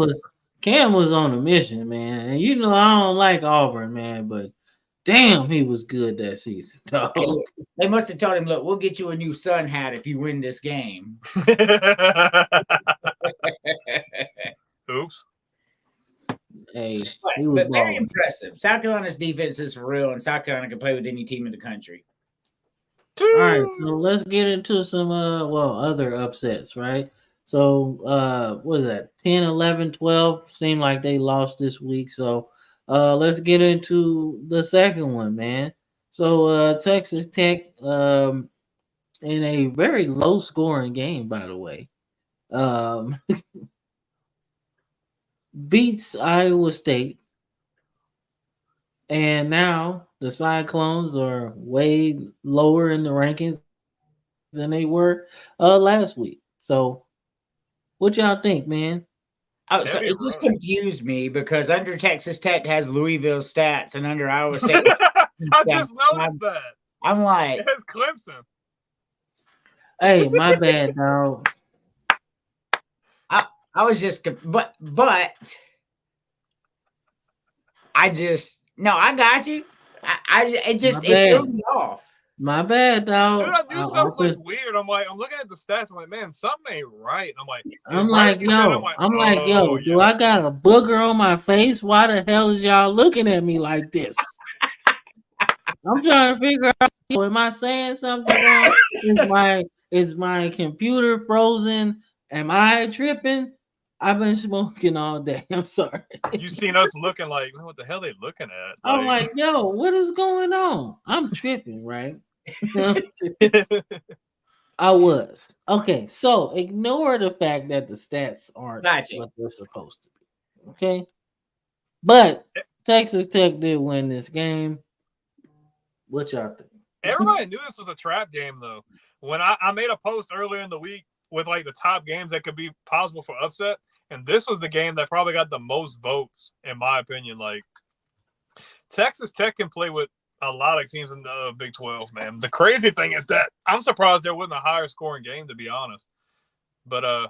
Cam was on a mission, man. And you know I don't like Auburn, man, but damn, he was good that season, dog. Hey, look, they must have told him, look, we'll get you a new sun hat if you win this game. Oops. Hey, But, he was but very balling. impressive. South Carolina's defense is for real, and South Carolina can play with any team in the country. All right, so let's get into some other upsets, right? So what is that? 10, 11, 12 seem like they lost this week. So let's get into the second one, man. So Texas Tech in a very low scoring game, by the way. Beats Iowa State. And now the Cyclones are way lower in the rankings than they were last week. So what y'all think, man? Oh, so Heavy it just road. confused me because under Texas Tech has Louisville stats, and under Iowa State, I just noticed that. I'm like, It has Clemson. Hey, my bad, dog. I was just, but I just, no, I got you. It just, My it threw bad. me off. My bad, dog. Dude, I knew something looked weird. I'm looking at the stats. I'm like, man, something ain't right. I'm like, I'm right like, as you said, yo, oh, do I got a booger on my face? Why the hell is y'all looking at me like this? I'm trying to figure out, am I saying something wrong? Is my computer frozen? Am I tripping? I've been smoking all day. I'm sorry. You seen us looking like, man, what the hell they looking at? I'm like, yo, what is going on? I'm tripping, right? I was. Okay, so ignore the fact that the stats aren't Gotcha. what they're supposed to be. Okay. But Texas Tech did win this game. What y'all think? Everybody knew this was a trap game, though. When I made a post earlier in the week with like the top games that could be possible for upset, and this was the game that probably got the most votes, in my opinion. Like, Texas Tech can play with a lot of teams in the Big 12, man. The crazy thing is that I'm surprised there wasn't a higher scoring game, to be honest. But a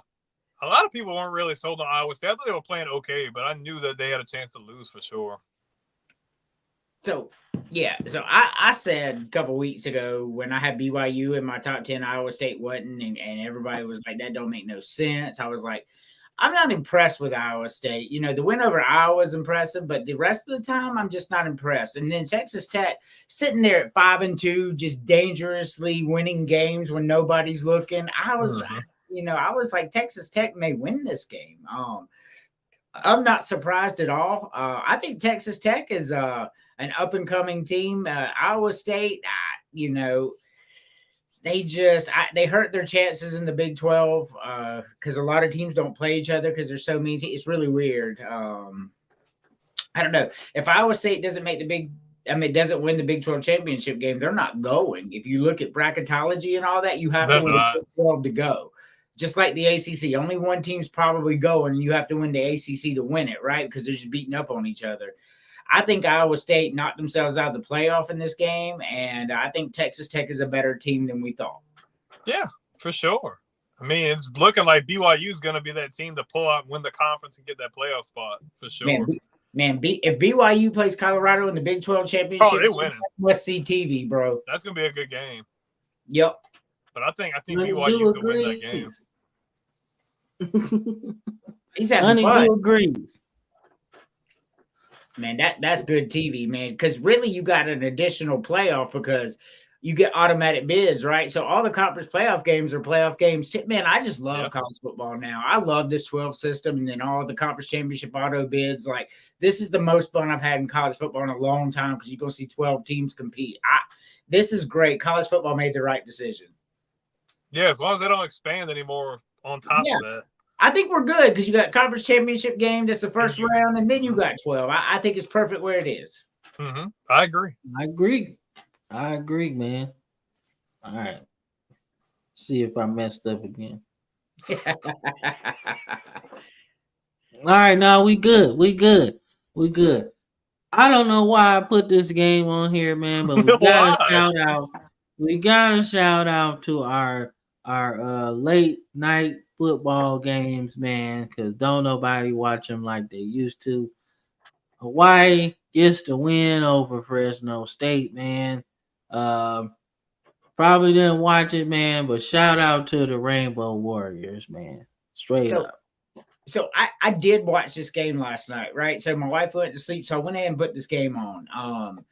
lot of people weren't really sold on Iowa State. I thought they were playing okay, but I knew that they had a chance to lose for sure. So, yeah. So I said a couple weeks ago when I had BYU in my top 10, Iowa State wasn't, and everybody was like, that don't make no sense. I was like, I'm not impressed with Iowa State. You know, the win over Iowa is impressive, but the rest of the time, I'm just not impressed. And then Texas Tech sitting there at 5-2, just dangerously winning games when nobody's looking. I was like, Texas Tech may win this game. I'm not surprised at all. I think Texas Tech is an up-and-coming team. Iowa State, they hurt their chances in the Big 12 because a lot of teams don't play each other because there's so many teams. It's really weird. I don't know. If Iowa State doesn't doesn't win the Big 12 championship game, they're not going. If you look at bracketology and all that, you have to win the Big 12 to go. Just like the ACC, only one team's probably going, and you have to win the ACC to win it, right? Because they're just beating up on each other. I think Iowa State knocked themselves out of the playoff in this game, and I think Texas Tech is a better team than we thought. Yeah, for sure. I mean, it's looking like BYU is going to be that team to pull out and win the conference and get that playoff spot for sure. If BYU plays Colorado in the Big 12 championship, they winning. Must see TV, bro. That's going to be a good game. Yep. But I think BYU could win that game. He's having fun. Honeydew agrees. Man, that's good TV, man. Because really, you got an additional playoff because you get automatic bids, right? So all the conference playoff games are playoff games. Man, I just love college football now. I love this 12 system, and then all the conference championship auto bids. Like, this is the most fun I've had in college football in a long time because you're going to see 12 teams compete. This is great. College football made the right decision. Yeah, as long as they don't expand anymore on top of that. I think we're good because you got conference championship game. That's the first round, and then you got 12. I think it's perfect where it is. Mm-hmm. I agree, man. All right. See if I messed up again. All right, now we good. I don't know why I put this game on here, man, but we got to shout out to our late night football games, man, because don't nobody watch them like they used to. Hawaii gets the win over Fresno State, man. Probably didn't watch it, man, but shout out to the Rainbow Warriors, man. Straight So up. so I did watch this game last night, right? So my wife went to sleep, so I went ahead and put this game on.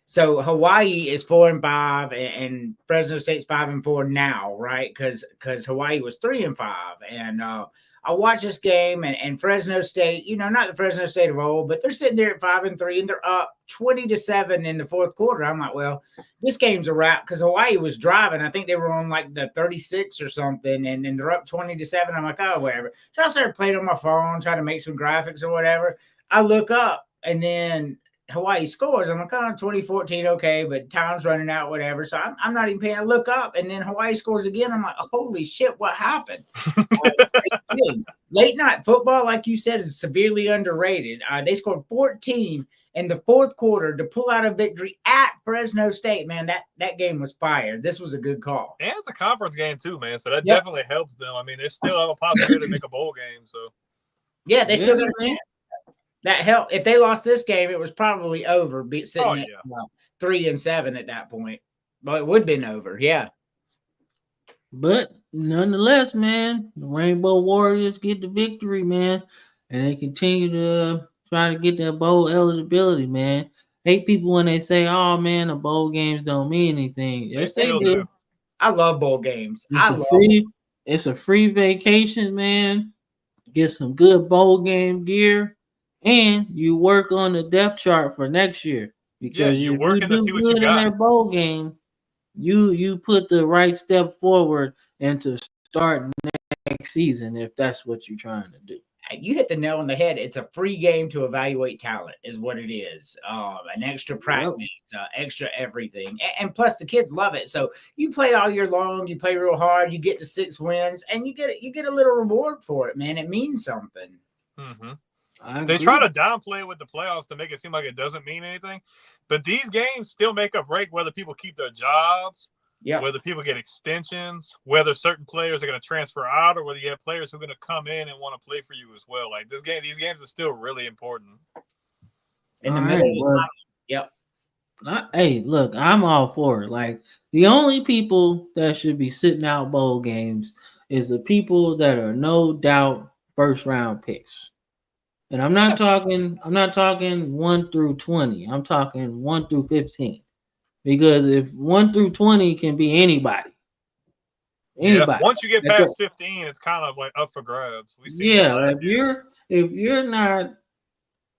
So Hawaii is 4-5, and Fresno State's 5-4 now, right? Because Hawaii was 3-5, and I watched this game, and Fresno State, not the Fresno State of old, but they're sitting there at 5-3, and they're up 20-7 in the fourth quarter. I'm like, well, this game's a wrap because Hawaii was driving. I think they were on like the 36 or something, and then they're up 20-7. I'm like, oh, whatever. So I started playing on my phone, trying to make some graphics or whatever. I look up, and then Hawaii scores. I'm like, oh, 2014, okay, but time's running out, whatever. So I'm not even paying. I look up, and then Hawaii scores again. I'm like, holy shit, what happened? Late night football, like you said, is severely underrated. They scored 14 in the fourth quarter to pull out a victory at Fresno State. Man, that game was fire. This was a good call. And it's a conference game too, man. So that definitely helps them. I mean, they still have a possibility to make a bowl game. So yeah, they still got a chance. That helped. If they lost this game, it was probably over. Sitting at 3-7 at that point. Well, it would have been over. Yeah. But nonetheless, man, the Rainbow Warriors get the victory, man, and they continue to try to get that bowl eligibility, man. Hate people when they say, "Oh man, the bowl games don't mean anything." Yes, they do. I love bowl games. It's a free vacation, man. Get some good bowl game gear, and you work on the depth chart for next year because you're working to see what you got in that bowl game. You put the right step forward into starting next season if that's what you're trying to do. You hit the nail on the head. It's a free game to evaluate talent is what it is. An extra practice, extra everything. And plus the kids love it. So you play all year long, you play real hard, you get to 6 wins, and you get a little reward for it, man. It means something. Mm-hmm. They try to downplay it with the playoffs to make it seem like it doesn't mean anything. But these games still make or break whether people keep their jobs, whether people get extensions, whether certain players are going to transfer out, or whether you have players who are going to come in and want to play for you as well. Like these games are still really important. In the middle, hey, look, I'm all for it. Like the only people that should be sitting out bowl games is the people that are no doubt first round picks. And I'm not talking 1 through 20. I'm talking 1 through 15. Because if 1 through 20 can be anybody. Once you get past 15, it's kind of like up for grabs. If you're not,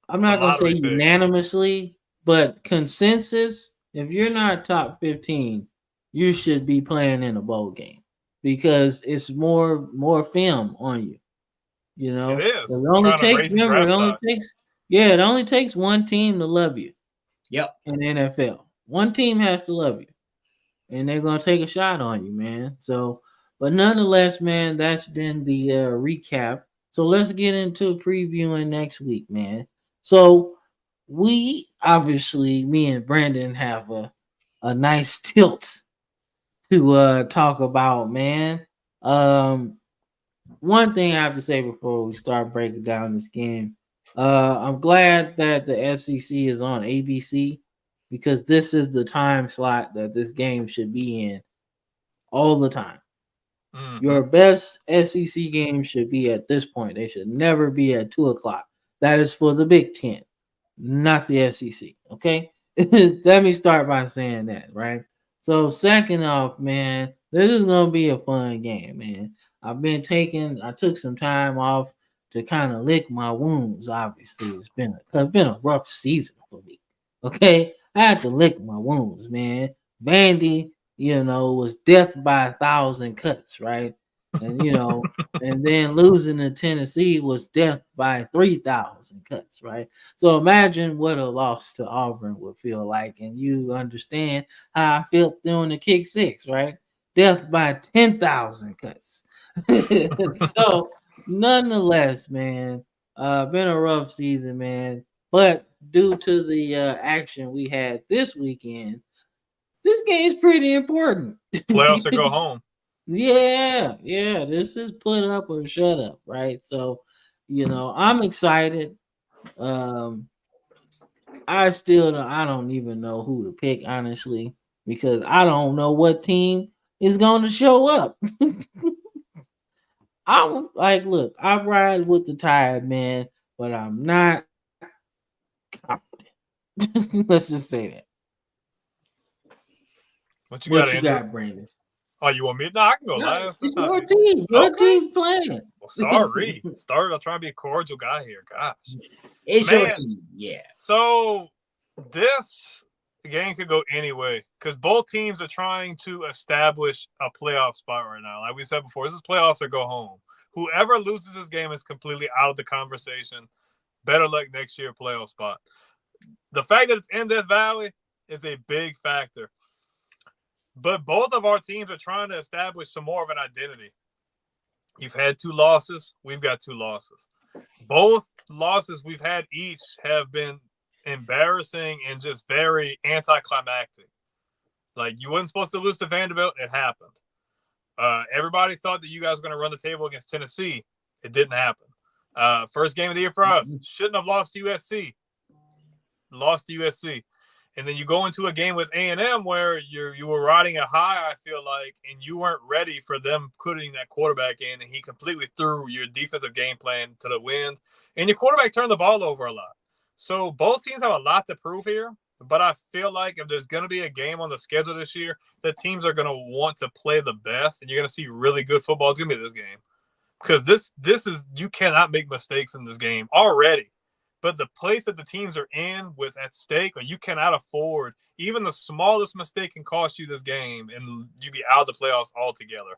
I'm not gonna say unanimously, but consensus, if you're not top 15, you should be playing in a bowl game because it's more film on you. You know, it is. It only takes one team to love you. Yep. In the NFL, one team has to love you, and they're gonna take a shot on you, man. So, but nonetheless, man, that's been the recap. So let's get into previewing next week, man. So we obviously, me and Brandon have a nice tilt to talk about, man. One thing I have to say before we start breaking down this game, I'm glad that the SEC is on ABC because this is the time slot that this game should be in all the time. Mm-hmm. Your best SEC game should be at this point. They should never be at 2:00. That is for the Big Ten, not the SEC. Okay, let me start by saying that, right? So second off, man, this is gonna be a fun game, man. I took some time off to kind of lick my wounds. Obviously, it's been a rough season for me. Okay, I had to lick my wounds, man. Vandy, was death by 1,000 cuts, right? And and then losing to Tennessee was death by 3,000 cuts, right? So imagine what a loss to Auburn would feel like, and you understand how I felt during the kick six, right? Death by 10,000 cuts. So nonetheless, man, been a rough season, man. But due to the action we had this weekend, this game is pretty important. Playoffs or go home. Yeah, yeah. This is put up or shut up, right? So, I'm excited. Um, I don't even know who to pick, honestly, because I don't know what team is going to show up. I'm like, look, I ride with the tide, man, but I'm not confident. Let's just say that. What you What got, you Andrew? got, Brandon? Oh, you want me? No, I can go No, last. it's That's not your me. team. Your Okay. team's playing. Well, sorry. I'm trying to be a cordial guy here. Gosh. It's your Man. team. Yeah. So this game could go any way because both teams are trying to establish a playoff spot right now. Like we said before, this is playoffs or go home. Whoever loses this game is completely out of the conversation. Better luck next year, playoff spot. The fact that it's in Death Valley is a big factor. But both of our teams are trying to establish some more of an identity. You've had 2 losses. We've got 2 losses. Both losses we've had each have been embarrassing and just very anticlimactic. Like, you weren't supposed to lose to Vanderbilt. It happened. Everybody thought that you guys were going to run the table against Tennessee. It didn't happen. First game of the year for us. Shouldn't have lost to USC. Lost to USC. And then you go into a game with A&M where you were riding a high, I feel like, and you weren't ready for them putting that quarterback in, and he completely threw your defensive game plan to the wind. And your quarterback turned the ball over a lot. So both teams have a lot to prove here, but I feel like if there's going to be a game on the schedule this year, the teams are going to want to play the best, and you're going to see really good football. It's going to be this game. Because this is – you cannot make mistakes in this game already. But the place that the teams are in with at stake, or you cannot afford, even the smallest mistake can cost you this game, and you be out of the playoffs altogether.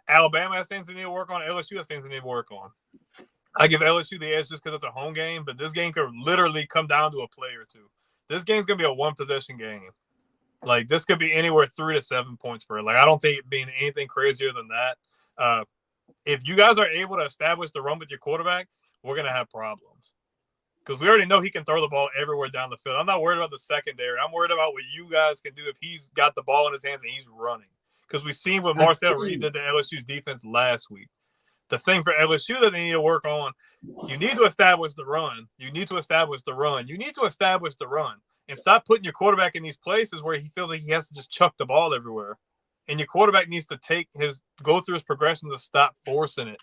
Alabama has things they need to work on. LSU has things they need to work on. I give LSU the edge just because it's a home game, but this game could literally come down to a play or two. This game's going to be a one-possession game. Like, this could be anywhere 3 to 7 points per. Like, I don't think it being anything crazier than that. If you guys are able to establish the run with your quarterback, we're going to have problems. Because we already know he can throw the ball everywhere down the field. I'm not worried about the secondary. I'm worried about what you guys can do if he's got the ball in his hands and he's running. Because we've seen what Marcel Reed did to LSU's defense last week. The thing for LSU that they need to work on, you need to establish the run. You need to establish the run. You need to establish the run. And stop putting your quarterback in these places where he feels like he has to just chuck the ball everywhere. And your quarterback needs to go through his progression to stop forcing it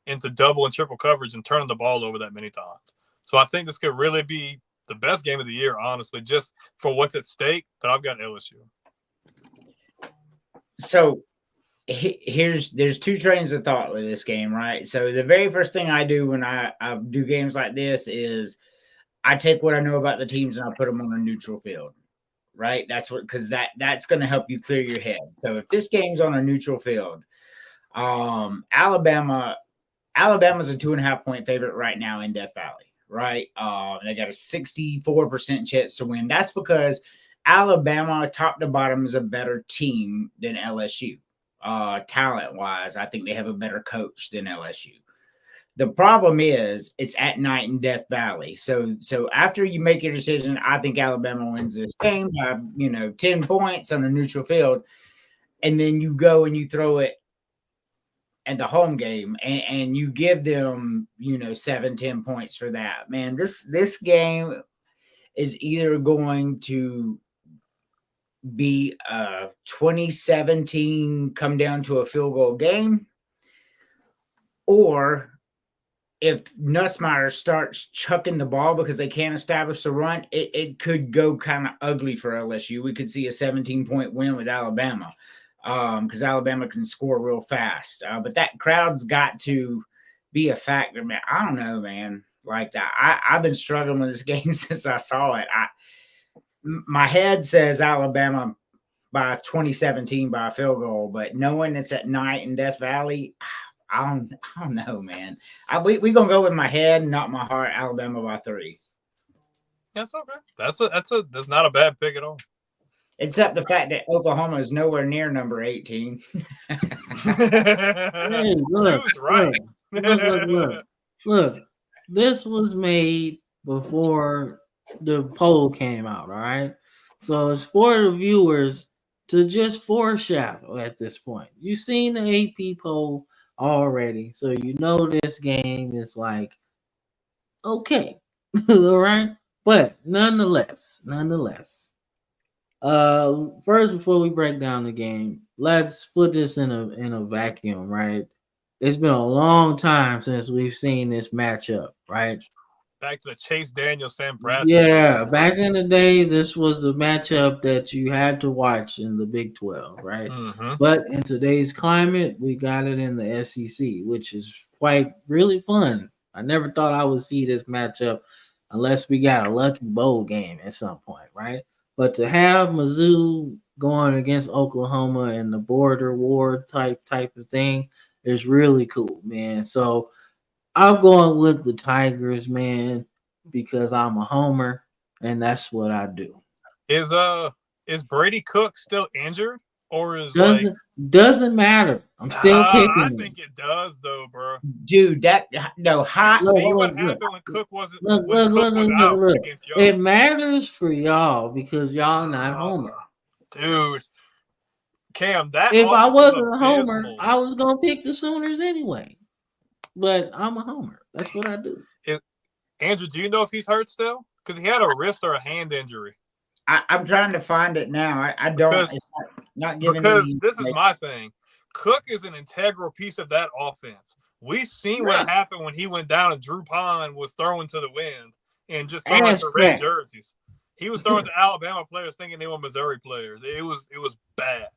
into double and triple coverage and turning the ball over that many times. So I think this could really be the best game of the year, honestly, just for what's at stake. But I've got LSU. So there's 2 trains of thought with this game, right? So the very first thing I do when I do games like this is I take what I know about the teams and I put them on a neutral field, right? That's because that's going to help you clear your head. So if this game's on a neutral field, Alabama's a 2.5 point favorite right now in Death Valley. Right. They got a 64% chance to win. That's because Alabama, top to bottom, is a better team than LSU. Talent-wise, I think they have a better coach than LSU. The problem is it's at night in Death Valley. So after you make your decision, I think Alabama wins this game by 10 points on a neutral field. And then you go and you throw it at the home game and you give them 7-10 points for that. Man, this game is either going to be a 2017 come down to a field goal game, or if Nussmeier starts chucking the ball because they can't establish the run, it could go kind of ugly for LSU. We could see a 17-point win with Alabama. Because Alabama can score real fast. But that crowd's got to be a factor, man. I don't know, man. Like that, I've been struggling with this game since I saw it. My head says Alabama by 2017 by a field goal, but knowing it's at night in Death Valley, I don't know, man. We gonna go with my head, not my heart. Alabama by 3. That's okay. That's not a bad pick at all. Except the fact that Oklahoma is nowhere near number 18. Hey, look, right. Look. This was made before the poll came out, all right? So it's for the viewers to just foreshadow at this point. You've seen the AP poll already, so you know this game is like okay, all right. But nonetheless, first before we break down the game, let's put this in a vacuum, right? It's been a long time since we've seen this matchup, right? Back to the Chase Daniel, Sam Bradford. Yeah, back in the day, this was the matchup that you had to watch in the Big 12, right? Mm-hmm. But in today's climate, we got it in the SEC, which is quite really fun. I never thought I would see this matchup unless we got a lucky bowl game at some point, right? But to have Mizzou going against Oklahoma in the border war type of thing is really cool, man. So I'm going with the Tigers, man, because I'm a homer, and that's what I do. Is Brady Cook still injured, or is doesn't matter? I'm still picking I him. think it does, though, bro. Dude, that no hot. You see what happened when Cook wasn't when Cook was out against y'all. It matters for y'all because y'all not homer, dude. Cam, that if I offense wasn't a abysmal. homer, I was gonna pick the Sooners anyway. But I'm a homer. That's what I do. Andrew, do you know if he's hurt still? Because he had a wrist or a hand injury. I'm trying to find it now. I don't. It's not giving because me, this is my thing. Cook is an integral piece of that offense. We seen what happened when he went down and Drew Pine was throwing to the wind and just throwing to red jerseys. He was throwing to Alabama players thinking they were Missouri players. It was bad.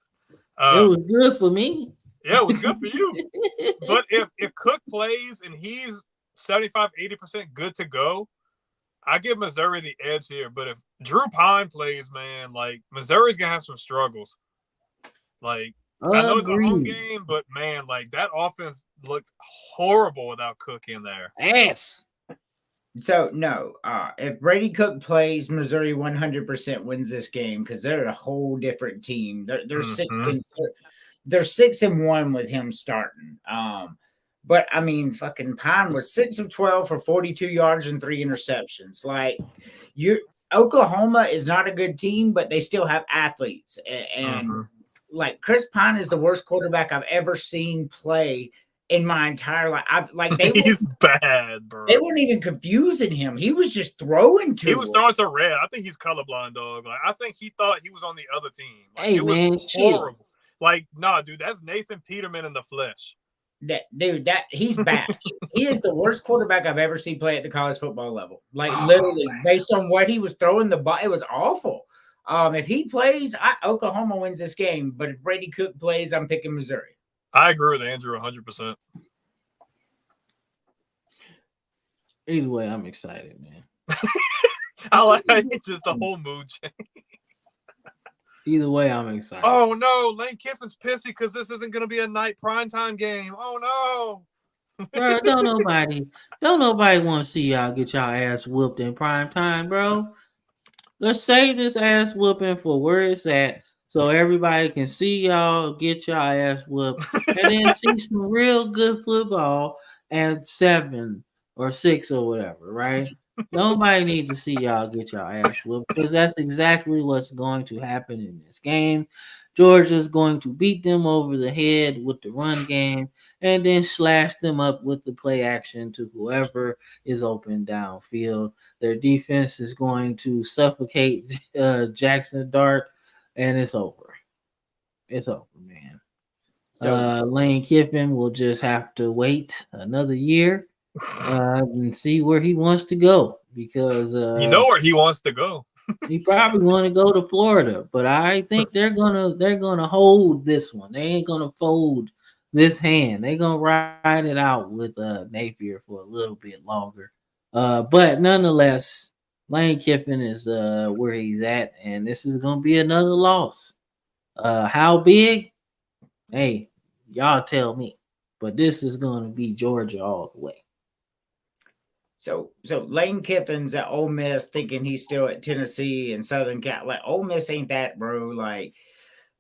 It was good for me. Yeah, it was good for you. But if Cook plays and he's 75, 80% good to go, I give Missouri the edge here. But if Drew Pine plays, man, like Missouri's gonna have some struggles. Like I know it's a home game, but man, like that offense looked horrible without Cook in there. Ass. So no, if Brady Cook plays, Missouri 100% wins this game because they're a whole different team. They're 6-1 with him starting. But I mean, fucking Pine was 6 of 12 for 42 yards and 3 interceptions. Like Oklahoma is not a good team, but they still have athletes. And like Chris Pine is the worst quarterback I've ever seen play in my entire life. He's bad, bro. They weren't even confusing him. He was just throwing to. He was throwing to red. I think he's colorblind, dog. Like I think he thought he was on the other team. Like, hey man, chill. Like, nah, dude, that's Nathan Peterman in the flesh. He's bad. He is the worst quarterback I've ever seen play at the college football level. Like literally, based on what he was throwing the ball, it was awful. If he plays, Oklahoma wins this game. But if Brady Cook plays, I'm picking Missouri. I agree with Andrew 100%. Either way, I'm excited, man. I like just the whole mood change. Either way, I'm excited. Oh no, Lane Kiffin's pissy because this isn't going to be a night primetime game. Oh no. Bro, don't nobody want to see y'all get y'all ass whooped in prime time, bro. Let's save this ass whooping for where it's at so everybody can see y'all get y'all ass whooped and then see some real good football at 7 or 6 or whatever, right? Nobody needs to see y'all get y'all ass whooped because that's exactly what's going to happen in this game. Georgia's going to beat them over the head with the run game and then slash them up with the play action to whoever is open downfield. Their defense is going to suffocate Jackson Dart, and it's over. It's over, man. Lane Kiffin will just have to wait another year and see where he wants to go because you know where he wants to go. He probably want to go to Florida, but I think they're gonna hold this one. They ain't gonna fold this hand. They're gonna ride it out with Napier for a little bit longer. But nonetheless, Lane Kiffin is where he's at, and this is gonna be another loss. How big? Hey, y'all tell me. But this is gonna be Georgia all the way. So Lane Kiffin's at Ole Miss thinking he's still at Tennessee and Southern Cal. Like Ole Miss ain't that, bro. Like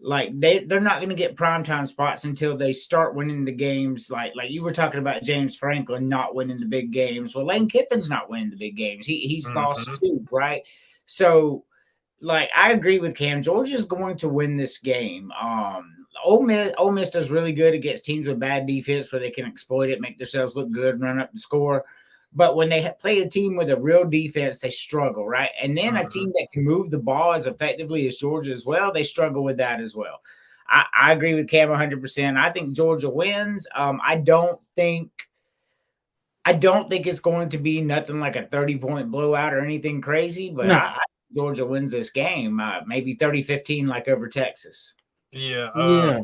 they're not going to get primetime spots until they start winning the games. Like you were talking about James Franklin not winning the big games. Well, Lane Kiffin's not winning the big games. He's lost 2, right? So like I agree with Cam. Georgia's going to win this game. Ole Miss does really good against teams with bad defense where they can exploit it, make themselves look good, run up the score. But when they play a team with a real defense, they struggle, right? And then a team that can move the ball as effectively as Georgia as well, they struggle with that as well. I agree with Cam 100%. I think Georgia wins. I don't think it's going to be nothing like a 30-point blowout or anything crazy, but No. I Georgia wins this game, maybe 30-15 like over Texas. Yeah. Yeah.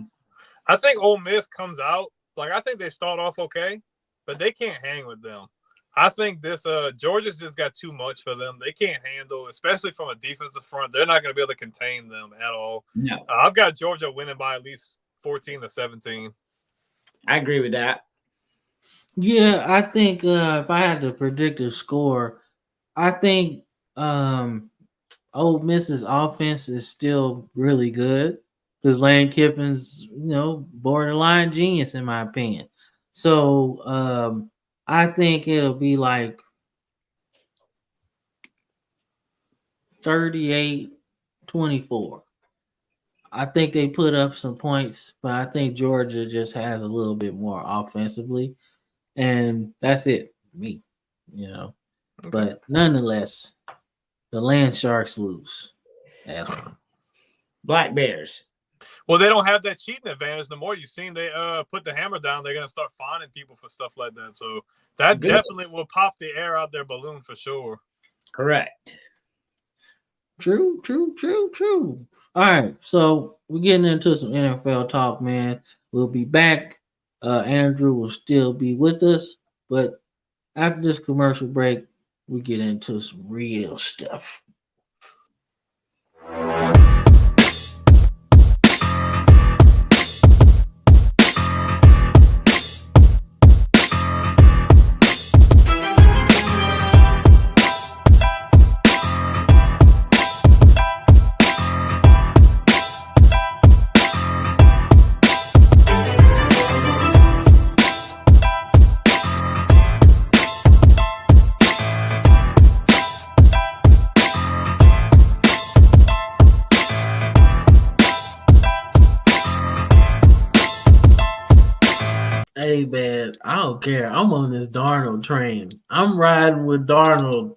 I think Ole Miss comes out. Like, I think they start off okay, but they can't hang with them. I think this Georgia's just got too much for them. They can't handle, especially from a defensive front. They're not going to be able to contain them at all. No. I've got Georgia winning by at least 14-17. I agree with that. Yeah, I think if I had to predict a score, I think Ole Miss's offense is still really good because Lane Kiffin's, borderline genius in my opinion. So I think it'll be like 38-24. I think they put up some points, but I think Georgia just has a little bit more offensively. And that's it, me, Okay. But nonetheless, the Land Sharks lose at home. Black Bears. Well, they don't have that cheating advantage no more. You've seen they put the hammer down. They're going to start finding people for stuff like that. So that definitely will pop the air out their balloon for sure. Correct. True. All right, so we're getting into some NFL talk, man. We'll be back. Andrew will still be with us, but after this commercial break, we get into some real stuff. Hey man, I don't care. I'm on this Darnold train. I'm riding with Darnold.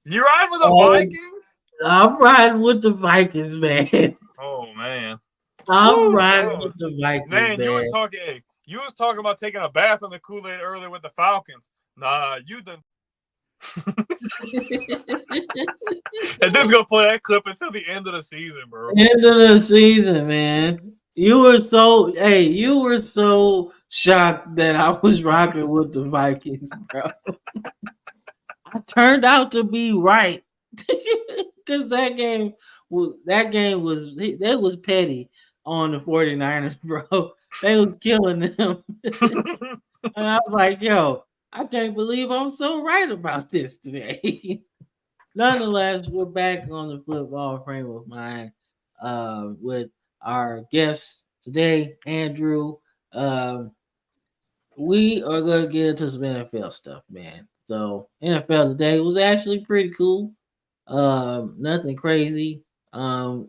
You riding with the Vikings? I'm riding with the Vikings, man. Oh man. I'm riding with the Vikings, man. Man, You was talking about taking a bath in the Kool-Aid earlier with the Falcons. Nah, you done. And this gonna play that clip until the end of the season, bro. End of the season, man. You were so shocked that I was rocking with the Vikings, bro. I turned out to be right. Because that game was petty on the 49ers, bro. They was killing them. And I was like, yo, I can't believe I'm so right about this today. Nonetheless, we're back on the football frame of mind with our guests today, Andrew. We are going to get into some NFL stuff, man. So NFL today was actually pretty cool. Nothing crazy. Before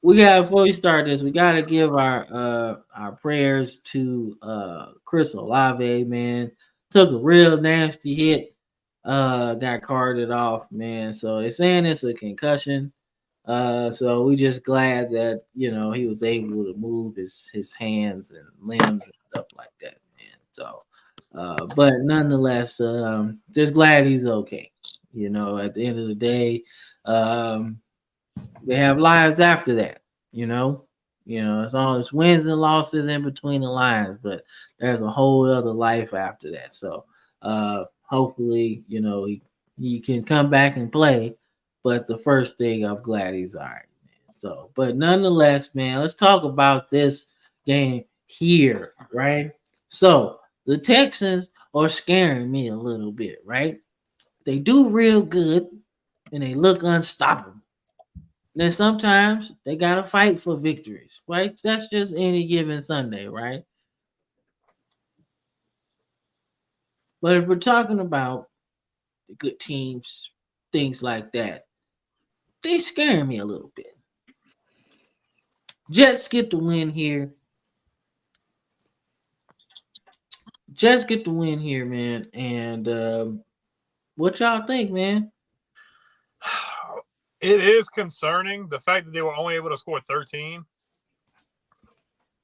we start this, we gotta give our prayers to Chris Olave, man. Took a real nasty hit. Got carted off, man. So they're saying it's a concussion. So we just glad that he was able to move his hands and limbs and stuff like that, man. So but nonetheless, just glad he's okay. At the end of the day, they have lives after that. It's all it's wins and losses in between the lines, but there's a whole other life after that. So hopefully, he can come back and play. But the first thing, I'm glad he's all right, man. So, but nonetheless, man, let's talk about this game here, right? So the Texans are scaring me a little bit, right? They do real good and they look unstoppable. Then sometimes they gotta fight for victories, right? That's just any given Sunday, right? But if we're talking about the good teams, things like that, they scaring me a little bit. Jets get the win here. Jets get the win here, man. And what y'all think, man? It is concerning the fact that they were only able to score 13.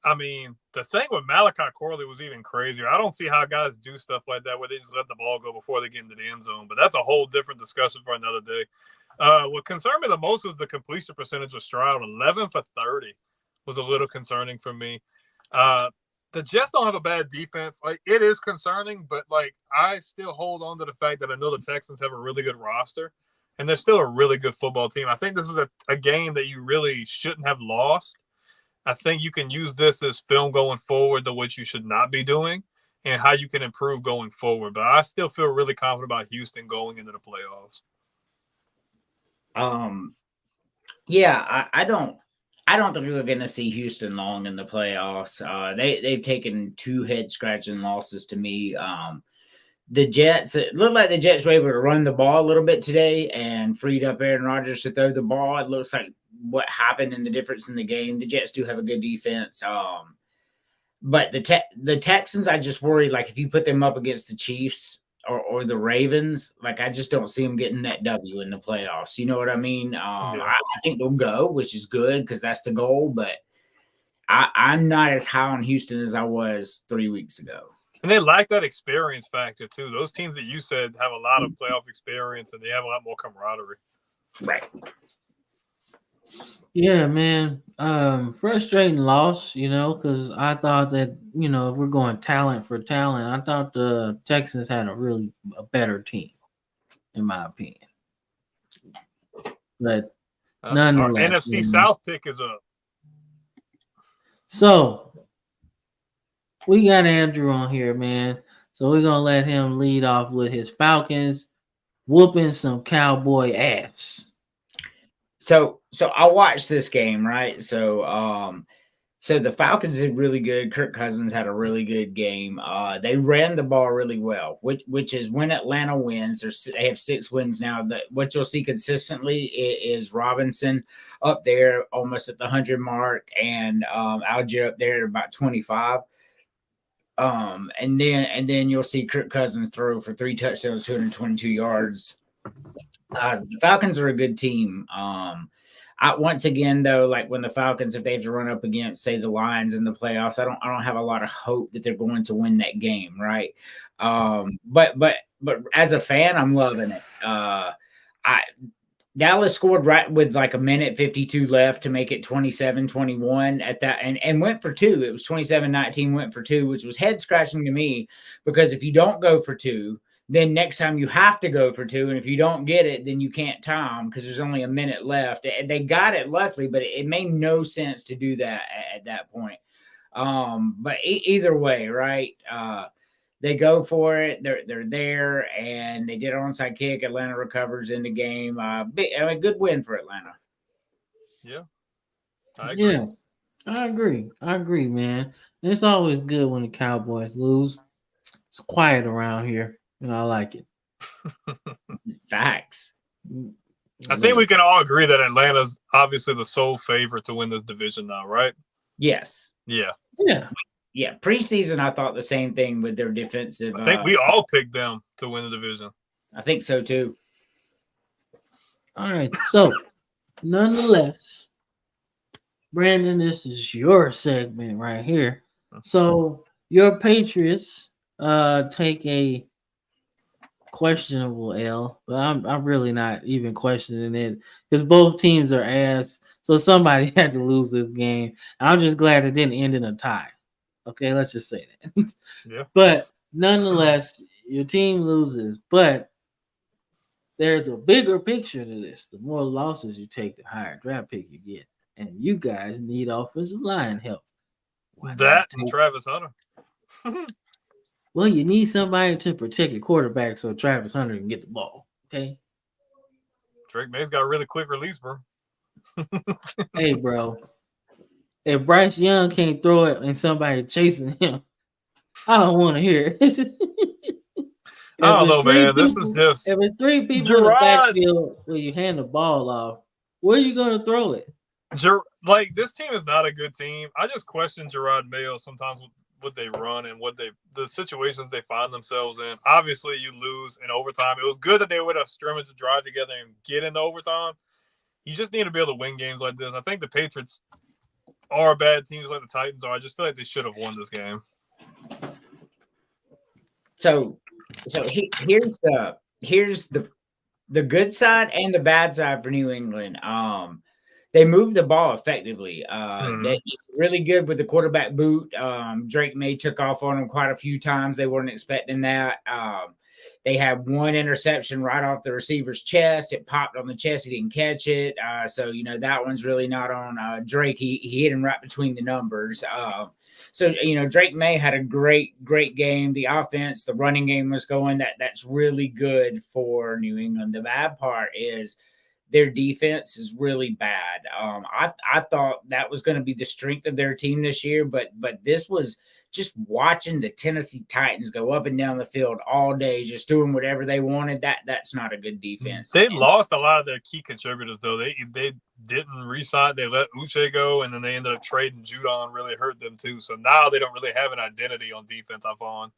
I mean, the thing with Malachi Corley was even crazier. I don't see how guys do stuff like that where they just let the ball go before they get into the end zone. But that's a whole different discussion for another day. What concerned me the most was the completion percentage with Stroud. 11 for 30 was a little concerning for me. The Jets don't have a bad defense. Like, it is concerning, but like I still hold on to the fact that I know the Texans have a really good roster, and they're still a really good football team. I think this is a game that you really shouldn't have lost. I think you can use this as film going forward to what you should not be doing and how you can improve going forward. But I still feel really confident about Houston going into the playoffs. Yeah, I don't think we're going to see Houston long in the playoffs. They've taken 2 head scratching losses to me. The Jets, it looked like the Jets were able to run the ball a little bit today and freed up Aaron Rodgers to throw the ball. It looks like what happened and the difference in the game. The Jets do have a good defense. But the Texans, I just worry, like, if you put them up against the Chiefs or the Ravens, like, I just don't see them getting that W in the playoffs. You know what I mean? I think they'll go, which is good because that's the goal. But I'm not as high on Houston as I was 3 weeks ago. And they lack that experience factor, too. Those teams that you said have a lot of playoff experience, and they have a lot more camaraderie. Right. Yeah, man. Frustrating loss, because I thought that, if we're going talent for talent, I thought the Texans had a better team, in my opinion. But nonetheless, our NFC South pick is up. So we got Andrew on here, man. So we're gonna let him lead off with his Falcons whooping some Cowboy ass. So I watched this game, right? So the Falcons did really good. Kirk Cousins had a really good game. They ran the ball really well, which is when Atlanta wins. They have 6 wins now. What you'll see consistently is Robinson up there almost at the 100 mark, and Algier up there at about 25. And then you'll see Kirk Cousins throw for 3 touchdowns, 222 yards. The Falcons are a good team. Once again, though, like when the Falcons, if they have to run up against, say, the Lions in the playoffs, I don't have a lot of hope that they're going to win that game, right? But as a fan, I'm loving it. Dallas scored right with like a minute 52 left to make it 27-21 at that, and went for 2. It was 27-19, went for 2, which was head scratching to me, because if you don't go for 2, then next time you have to go for 2. And if you don't get it, then you can't time because there's only a minute left. They got it luckily, but it made no sense to do that at that point. But either way, right? They go for it. They're there, and they did an onside kick. Atlanta recovers in the game. A good win for Atlanta. Yeah, I agree. Yeah, I agree, man. And it's always good when the Cowboys lose. It's quiet around here, and I like it. Facts. I think we can all agree that Atlanta's obviously the sole favorite to win this division now, right? Yes. Yeah. Yeah, preseason, I thought the same thing with their defensive. I think we all picked them to win the division. I think so, too. All right. So, nonetheless, Brandon, this is your segment right here. So, your Patriots take a questionable L, but I'm really not even questioning it because both teams are ass. So, somebody had to lose this game. I'm just glad it didn't end in a tie. Okay, let's just say that. Yeah. But nonetheless, your team loses. But there's a bigger picture to this. The more losses you take, the higher draft pick you get. And you guys need offensive line help. That and Travis Hunter. Well, you need somebody to protect your quarterback so Travis Hunter can get the ball. Okay? Drake May's got a really quick release, bro. Hey, bro. If Bryce Young can't throw it and somebody chasing him, I don't want to hear it. I don't know, man. This is just if it's 3 people in the backfield where you hand the ball off, Where are you gonna throw it? Like, this team is not a good team. I just question Gerard Mayo sometimes with what they run and the situations they find themselves in. Obviously, you lose in overtime. It was good that they would have scrimmage to drive together and get into overtime. You just need to be able to win games like this. I think the Patriots are bad teams like the Titans are. I just feel like they should have won this game. So here's the good side and the bad side for New England. They moved the ball effectively. They really good with the quarterback boot. Drake May took off on them quite a few times. They weren't expecting that. They had one interception right off the receiver's chest. It popped on the chest. He didn't catch it. So that one's really not on Drake. He hit him right between the numbers. So Drake May had a great game. The offense, the running game was going. That's really good for New England. The bad part is their defense is really bad. I thought that was going to be the strength of their team this year, but this was just watching the Tennessee Titans go up and down the field all day, just doing whatever they wanted. That's not a good defense. They lost a lot of their key contributors, though. They didn't re-sign. They let Uche go, and then they ended up trading Judon. Really hurt them too. So now they don't really have an identity on defense. I found.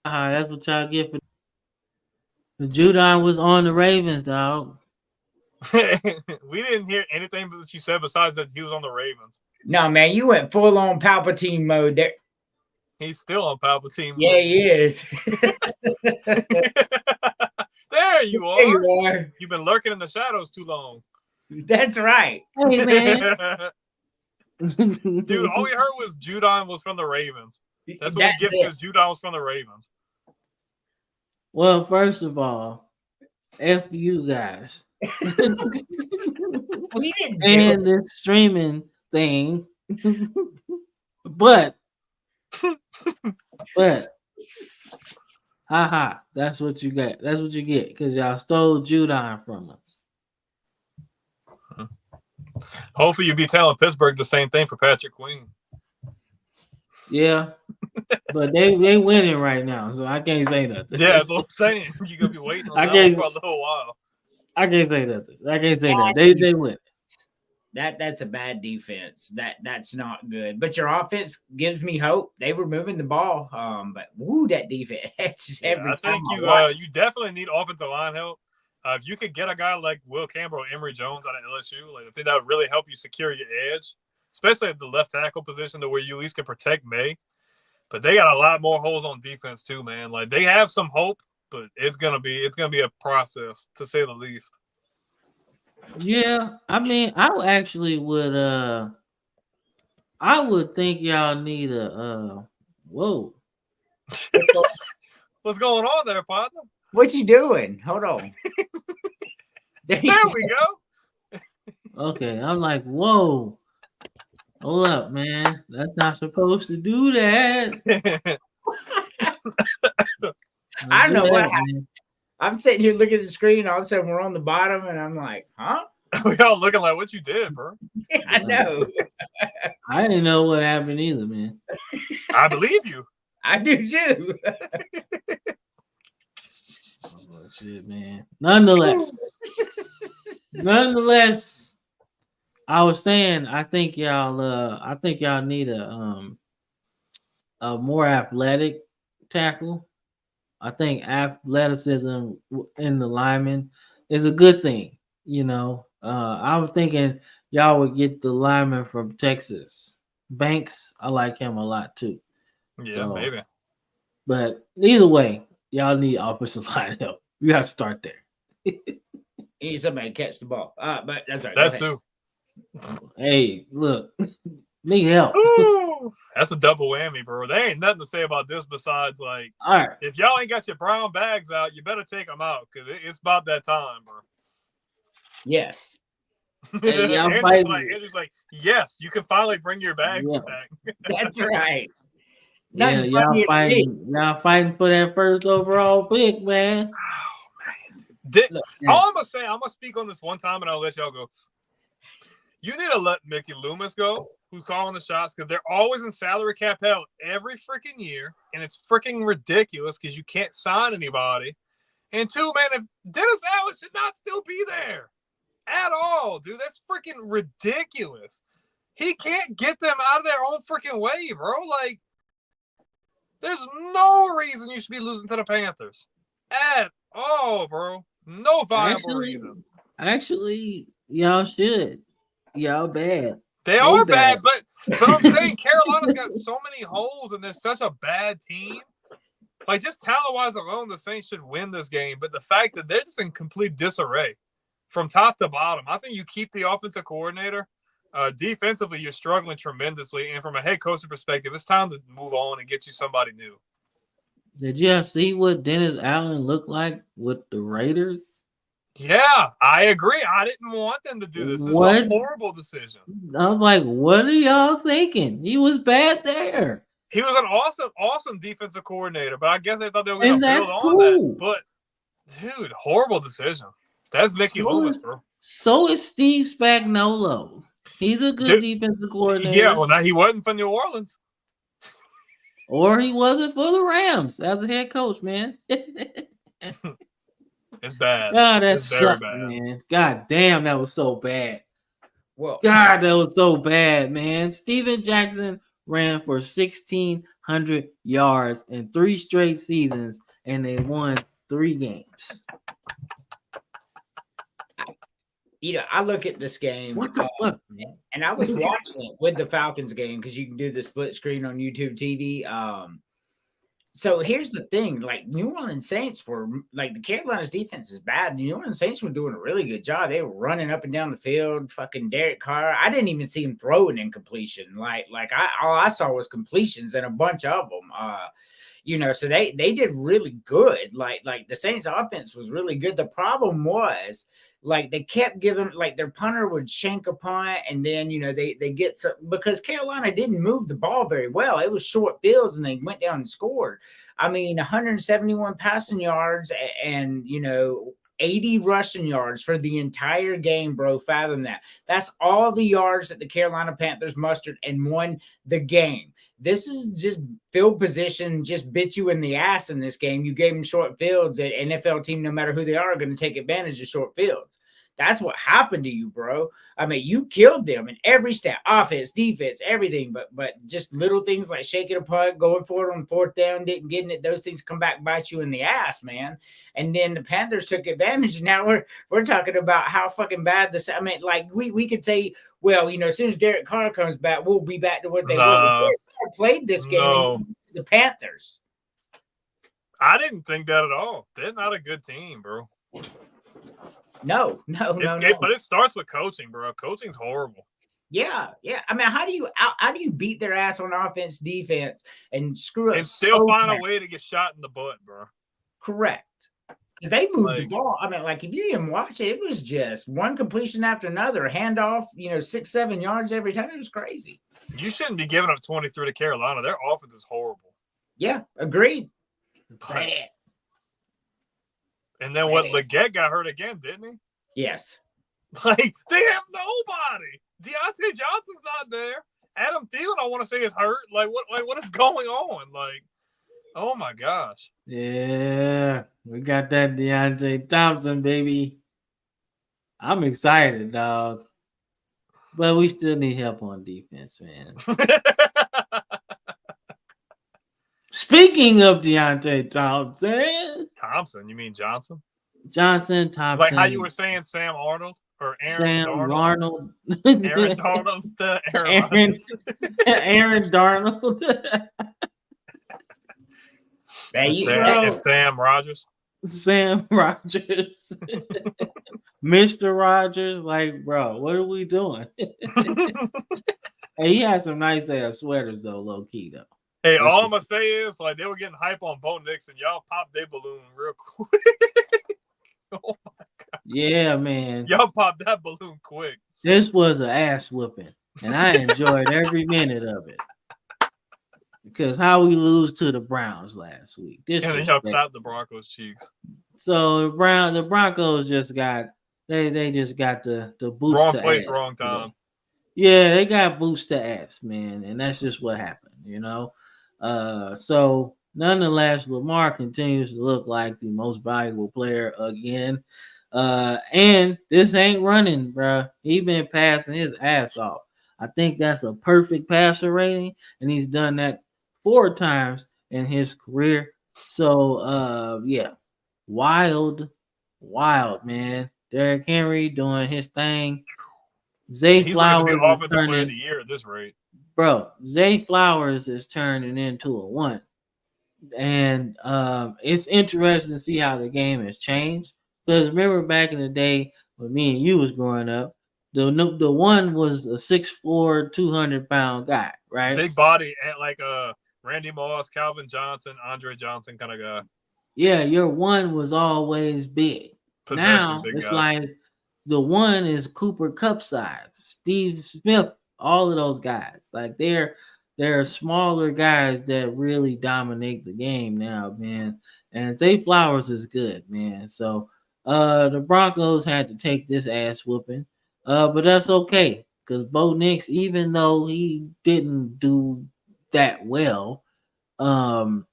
That's what y'all get for Judon was on the Ravens, dog. We didn't hear anything that you said besides that he was on the Ravens. No, man, you went full on Palpatine mode there. He's still on Palpatine mode. Yeah, he is. There you are. There you are. You've been lurking in the shadows too long. That's right. Hey, man. Dude, all we heard was Judon was from the Ravens. That's what we get because Judon was from the Ravens. Well, first of all, F you guys. We didn't And this streaming thing. but that's what you got. That's what you get because y'all stole Judon from us. Hopefully you'll be telling Pittsburgh the same thing for Patrick Queen. Yeah. But they winning right now, so I can't say nothing. Yeah, that's what I'm saying. You're gonna be waiting on that one for a little while. I can't say nothing. I can't say that. They win. That's a bad defense. That's not good. But your offense gives me hope. They were moving the ball. But that defense. I think you definitely need offensive line help. If you could get a guy like Will Campbell or Emory Jones out of LSU, I think that would really help you secure your edge, especially at the left tackle position to where you at least can protect May. But they got a lot more holes on defense too, man. Like they have some hope, but it's gonna be a process to say the least. Yeah, I mean, I would think y'all need a whoa. What's going on there, partner? What you doing? Hold on. There we go. Okay, I'm like, whoa. Hold up, man. That's not supposed to do that. I don't know what happened. I'm sitting here looking at the screen. All of a sudden, we're on the bottom, and I'm like, huh? We all looking like what you did, bro. I know. I didn't know what happened either, man. I believe you. I do too. Oh, shit, man. Nonetheless, I was saying I think y'all need a more athletic tackle. I think athleticism in the lineman is a good thing. I was thinking y'all would get the lineman from Texas, Banks. I like him a lot too. Yeah, maybe. But either way, y'all need offensive line help. You got to start there. You need somebody to catch the ball. But that's right. That too. Hey, look, need help. Ooh, that's a double whammy, bro. There ain't nothing to say about this besides like, all right, if y'all ain't got your brown bags out, you better take them out because it's about that time, bro. Yes. Hey, Andrew's like, yes, you can finally bring your bags back. That's right. Yeah, y'all fighting for that first overall pick, man. Oh man. All I'm gonna speak on this one time and I'll let y'all go. You need to let Mickey Loomis go who's calling the shots because they're always in salary cap hell every freaking year, and it's freaking ridiculous because you can't sign anybody. And two, man, if Dennis Allen should not still be there at all, dude. That's freaking ridiculous. He can't get them out of their own freaking way, bro. Like, there's no reason you should be losing to the Panthers at all, bro. No viable reason. Actually, y'all should. Y'all bad. They are bad, but I'm saying Carolina's got so many holes and they're such a bad team. Like, just talent-wise alone, the Saints should win this game. But the fact that they're just in complete disarray from top to bottom, I think you keep the offensive coordinator. Defensively, you're struggling tremendously. And from a head coaching perspective, it's time to move on and get you somebody new. Did you see what Dennis Allen looked like with the Raiders? Yeah, I agree. I didn't want them to do this. This is a horrible decision. I was like, what are y'all thinking? He was bad there. He was an awesome defensive coordinator, but I guess they thought they were going to build on that. But, dude, horrible decision. That's Mickey Loomis, bro. So is Steve Spagnuolo. He's a good defensive coordinator. Yeah, well, now he wasn't for New Orleans. Or he wasn't for the Rams as a head coach, man. It's bad. God, that sucked, man. God damn, that was so bad. Well, God, that was so bad, man. Steven Jackson ran for 1,600 yards in 3 straight seasons, and they won 3 games. You know, I look at this game. What the fuck, man? And I was watching it with the Falcons game because you can do the split screen on YouTube TV. So here's the thing, like New Orleans Saints were like the Carolina's defense is bad. New Orleans Saints were doing a really good job. They were running up and down the field. Fucking Derek Carr. I didn't even see him throwing in completion. All I saw was completions and a bunch of them. You know, so they did really good. Like the Saints offense was really good. The problem was like they kept giving like their punter would shank a punt, and then you know they get some because Carolina didn't move the ball very well. It was short fields, and they went down and scored. I mean, 171 passing yards and you know 80 rushing yards for the entire game, bro. Fathom that. That's all the yards that the Carolina Panthers mustered and won the game. This is just field position, just bit you in the ass in this game. You gave them short fields. An NFL team, no matter who they are going to take advantage of short fields. That's what happened to you, bro. I mean, you killed them in every stat, offense, defense, everything. But just little things like shaking a punt, going for it on 4th down, didn't getting it. Those things come back bite you in the ass, man. And then the Panthers took advantage. And now we're talking about how fucking bad this. I mean, like we could say, well, you know, as soon as Derek Carr comes back, we'll be back to what they were. Played this game the Panthers. I didn't think that at all. They're not a good team, bro. No. But it starts with coaching, bro. Coaching's horrible. Yeah. I mean, how do you beat their ass on offense, defense, and screw up and still find a way to get shot in the butt, bro? Correct. They moved the ball. I mean, like if you didn't watch it, it was just one completion after another, handoff, 6-7 yards every time. It was crazy. You shouldn't be giving up 23 to Carolina. Their offense is horrible. Yeah, agreed. Bad. And then Leggett got hurt again, didn't he? Yes. Like they have nobody. Deontay Johnson's not there. Adam Thielen, I want to say, is hurt. Like what is going on? Like, oh my gosh. Yeah, we got that Deontay Thompson, baby. I'm excited, dog. But we still need help on defense, man. Speaking of Deontay Thompson. You mean Johnson? Thompson. Like how you were saying Sam Arnold or Aaron Darnold. Aaron Darnold instead of Aaron Darnold. It's Sam Rogers. Sam Rogers. Mr. Rogers. Like, bro, what are we doing? Hey, he had some nice ass sweaters though, low key though. Hey, all I'm gonna say is like they were getting hype on Bo Nix and y'all popped their balloon real quick. Oh my god. Yeah, man. Y'all popped that balloon quick. This was an ass whooping, and I enjoyed every minute of it. Because how we lose to the Browns last week. And then y'all clapped the Broncos' cheeks. So the Broncos just got they just got the boots. Wrong to place, ass. wrong time. Yeah, they got boots to ass, man, and that's just what happened, So nonetheless, Lamar continues to look like the most valuable player again. And this ain't running, bro. He been passing his ass off. I think that's a perfect passer rating, and he's done that 4 times in his career. So yeah, wild, wild, man. Derrick Henry doing his thing. Zay He's looking to be Flowers is offensive player of the turning, year at this rate. bro. Zay Flowers is turning into a one, and it's interesting to see how the game has changed. Because remember back in the day when me and you was growing up, the one was a 6'4", 200-pound guy, right? Big body and like Randy Moss, Calvin Johnson, Andre Johnson kind of guy. Yeah, your one was always big. Possession Now big it's guy. like the one is Cooper Cup size, Steve Smith, all of those guys. Like they're smaller guys that really dominate the game now, man. And Zay Flowers is good, man. So the Broncos had to take this ass whooping. But that's okay. Because Bo Nix, even though he didn't do that well, um,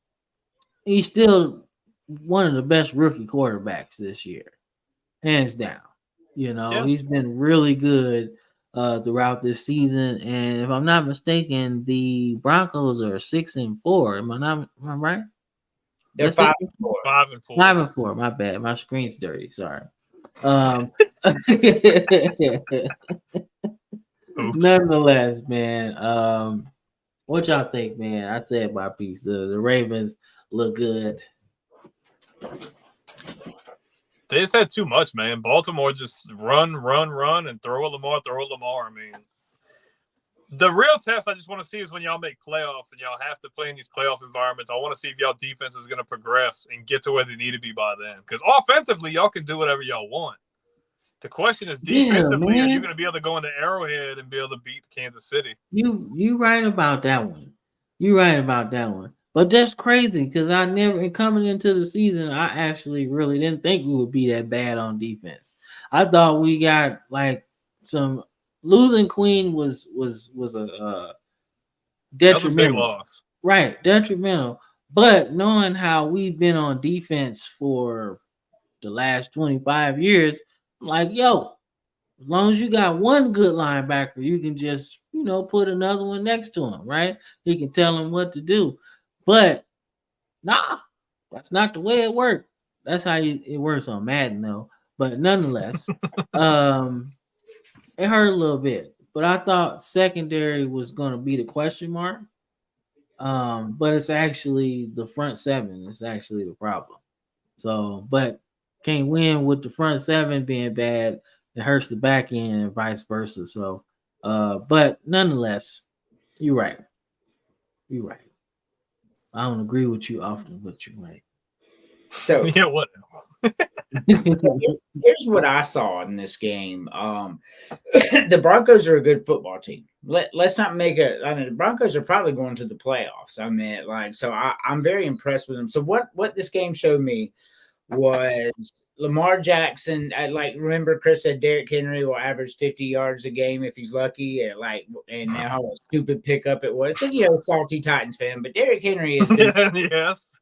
he's still one of the best rookie quarterbacks this year, hands down. Yeah. He's been really good throughout this season. And if I'm not mistaken, the Broncos are 6-4. Am I right? They're That's it? 5-4. 5-4. 5-4. My bad. My screen's dirty. Sorry. Nonetheless, man. What y'all think, man? I said my piece. The Ravens look good. They just had too much, man. Baltimore just run, and throw at Lamar. I mean, the real test I just want to see is when y'all make playoffs and y'all have to play in these playoff environments. I want to see if y'all defense is going to progress and get to where they need to be by then. Because offensively, y'all can do whatever y'all want. The question is, defensively, are you going to be able to go into Arrowhead and be able to beat Kansas City? You right about that one. You right about that one. But that's crazy because I never coming into the season, I actually really didn't think we would be that bad on defense. I thought we got like some losing Queen was a detrimental. That was a big loss. Right, detrimental. But knowing how we've been on defense for the last 25 years, I'm like, yo, as long as you got one good linebacker, you can just, put another one next to him, right? He can tell him what to do. But nah, that's not the way it worked. That's how it works on Madden, though. But nonetheless, it hurt a little bit. But I thought secondary was going to be the question mark. But it's actually the front seven. It's actually the problem. So, but can't win with the front seven being bad. It hurts the back end and vice versa. So, but nonetheless, you're right. You're right. I don't agree with you often, but you're right. So yeah, what? Here's what I saw in this game. The Broncos are a good football team. Let's not make it. I mean, the Broncos are probably going to the playoffs. I mean, so I'm very impressed with them. So what this game showed me was Lamar Jackson. Remember Chris said Derrick Henry will average 50 yards a game if he's lucky, and how a stupid pickup it was because salty Titans fan. But Derrick Henry is yes.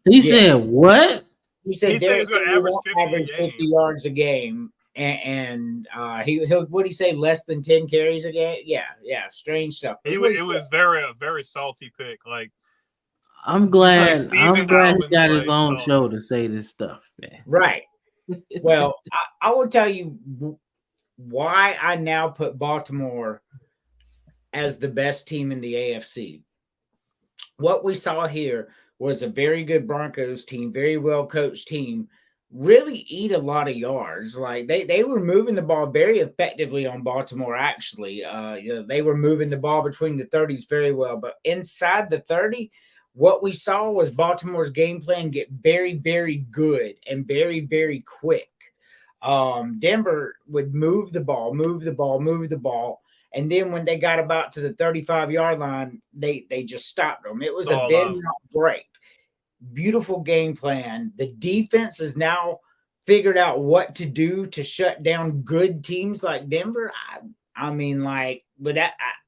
He said what? He said he's going to average 50 yards a game, and he'll what do he say? Less than 10 carries a game? Yeah, strange stuff. It was a very salty pick. Like I'm glad like he got his own show to say this stuff, man. Right. Well, I will tell you why I now put Baltimore as the best team in the AFC. What we saw here was a very good Broncos team, very well coached team, really eat a lot of yards. Like they were moving the ball very effectively on Baltimore. Actually, they were moving the ball between the 30s very well, but inside the 30, what we saw was Baltimore's game plan get very, very good and very, very quick. Denver would move the ball. And then when they got about to the 35-yard line, they just stopped them. It was a bend not break. Beautiful game plan. The defense has now figured out what to do to shut down good teams like Denver. I mean, like, but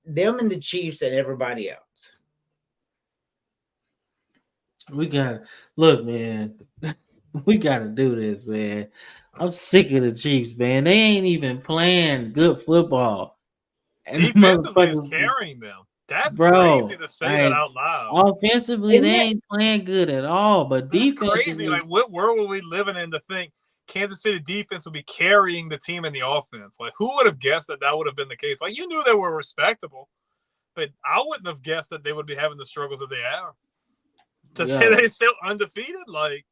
them and the Chiefs and everybody else. We gotta look, man. We gotta do this, man. I'm sick of the Chiefs, man. They ain't even playing good football. And the Defensively is motherfuckers, carrying them. That's bro, crazy to say like, that out loud. offensively, And they yet- ain't playing good at all. But That's defensively, crazy. Like, what world were we living in to think Kansas City defense would be carrying the team in the offense? Like, who would have guessed that would have been the case? Like, you knew they were respectable, but I wouldn't have guessed that they would be having the struggles that they have. To say they still undefeated, like,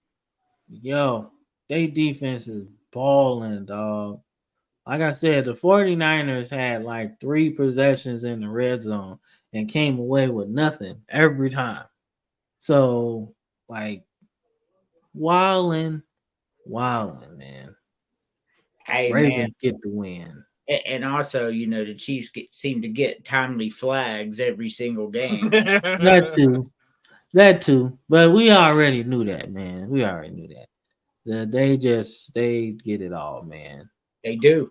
yo, they defense is balling, dog. Like I said, the 49ers had like 3 possessions in the red zone and came away with nothing every time. So, like, wildin', man. Hey, Ravens man. get the win. And also, you know, the Chiefs seem to get timely flags every single game. That too. But we already knew that, man. We already knew that. They get it all, man. They do.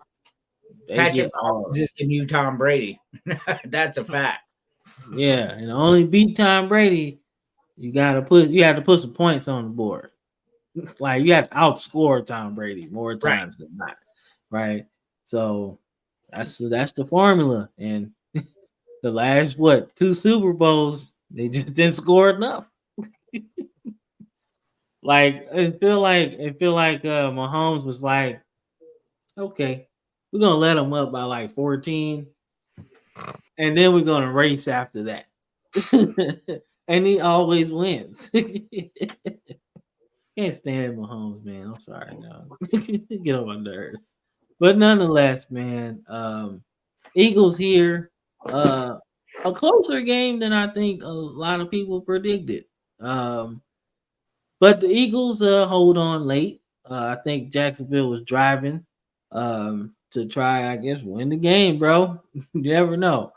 They Patrick get all. Mahomes is the new Tom Brady. That's a fact. Yeah, and to only beat Tom Brady, you have to put some points on the board. Like, you have to outscore Tom Brady more times than not, right? So that's the formula. And the last 2 Super Bowls, they just didn't score enough. Like, it feel like Mahomes was like, okay, we're gonna let them up by like 14, and then we're gonna race after that. And he always wins. Can't stand Mahomes, man. I'm sorry, no. Get on my nerves. But nonetheless, man, Eagles here. A closer game than I think a lot of people predicted. But the Eagles hold on late. I think Jacksonville was driving to try, I guess, win the game, bro. You never know.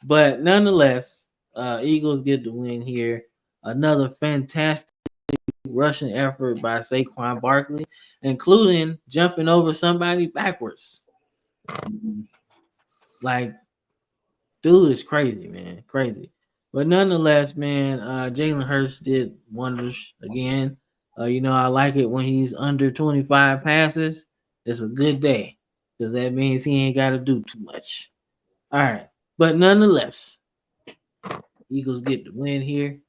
But nonetheless, Eagles get the win here. Another fantastic rushing effort by Saquon Barkley, including jumping over somebody backwards. Like, dude is crazy, man. Crazy. But nonetheless, man, Jalen Hurts did wonders again. I like it when he's under 25 passes. It's a good day because that means he ain't got to do too much. All right. But nonetheless, Eagles get the win here.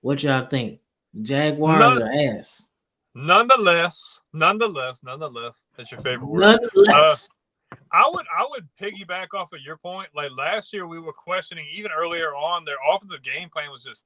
What y'all think? Jaguars or ass? Nonetheless, that's your favorite word. Nonetheless. I would piggyback off of your point. Like, last year, we were questioning, even earlier on, their offensive game plan was just,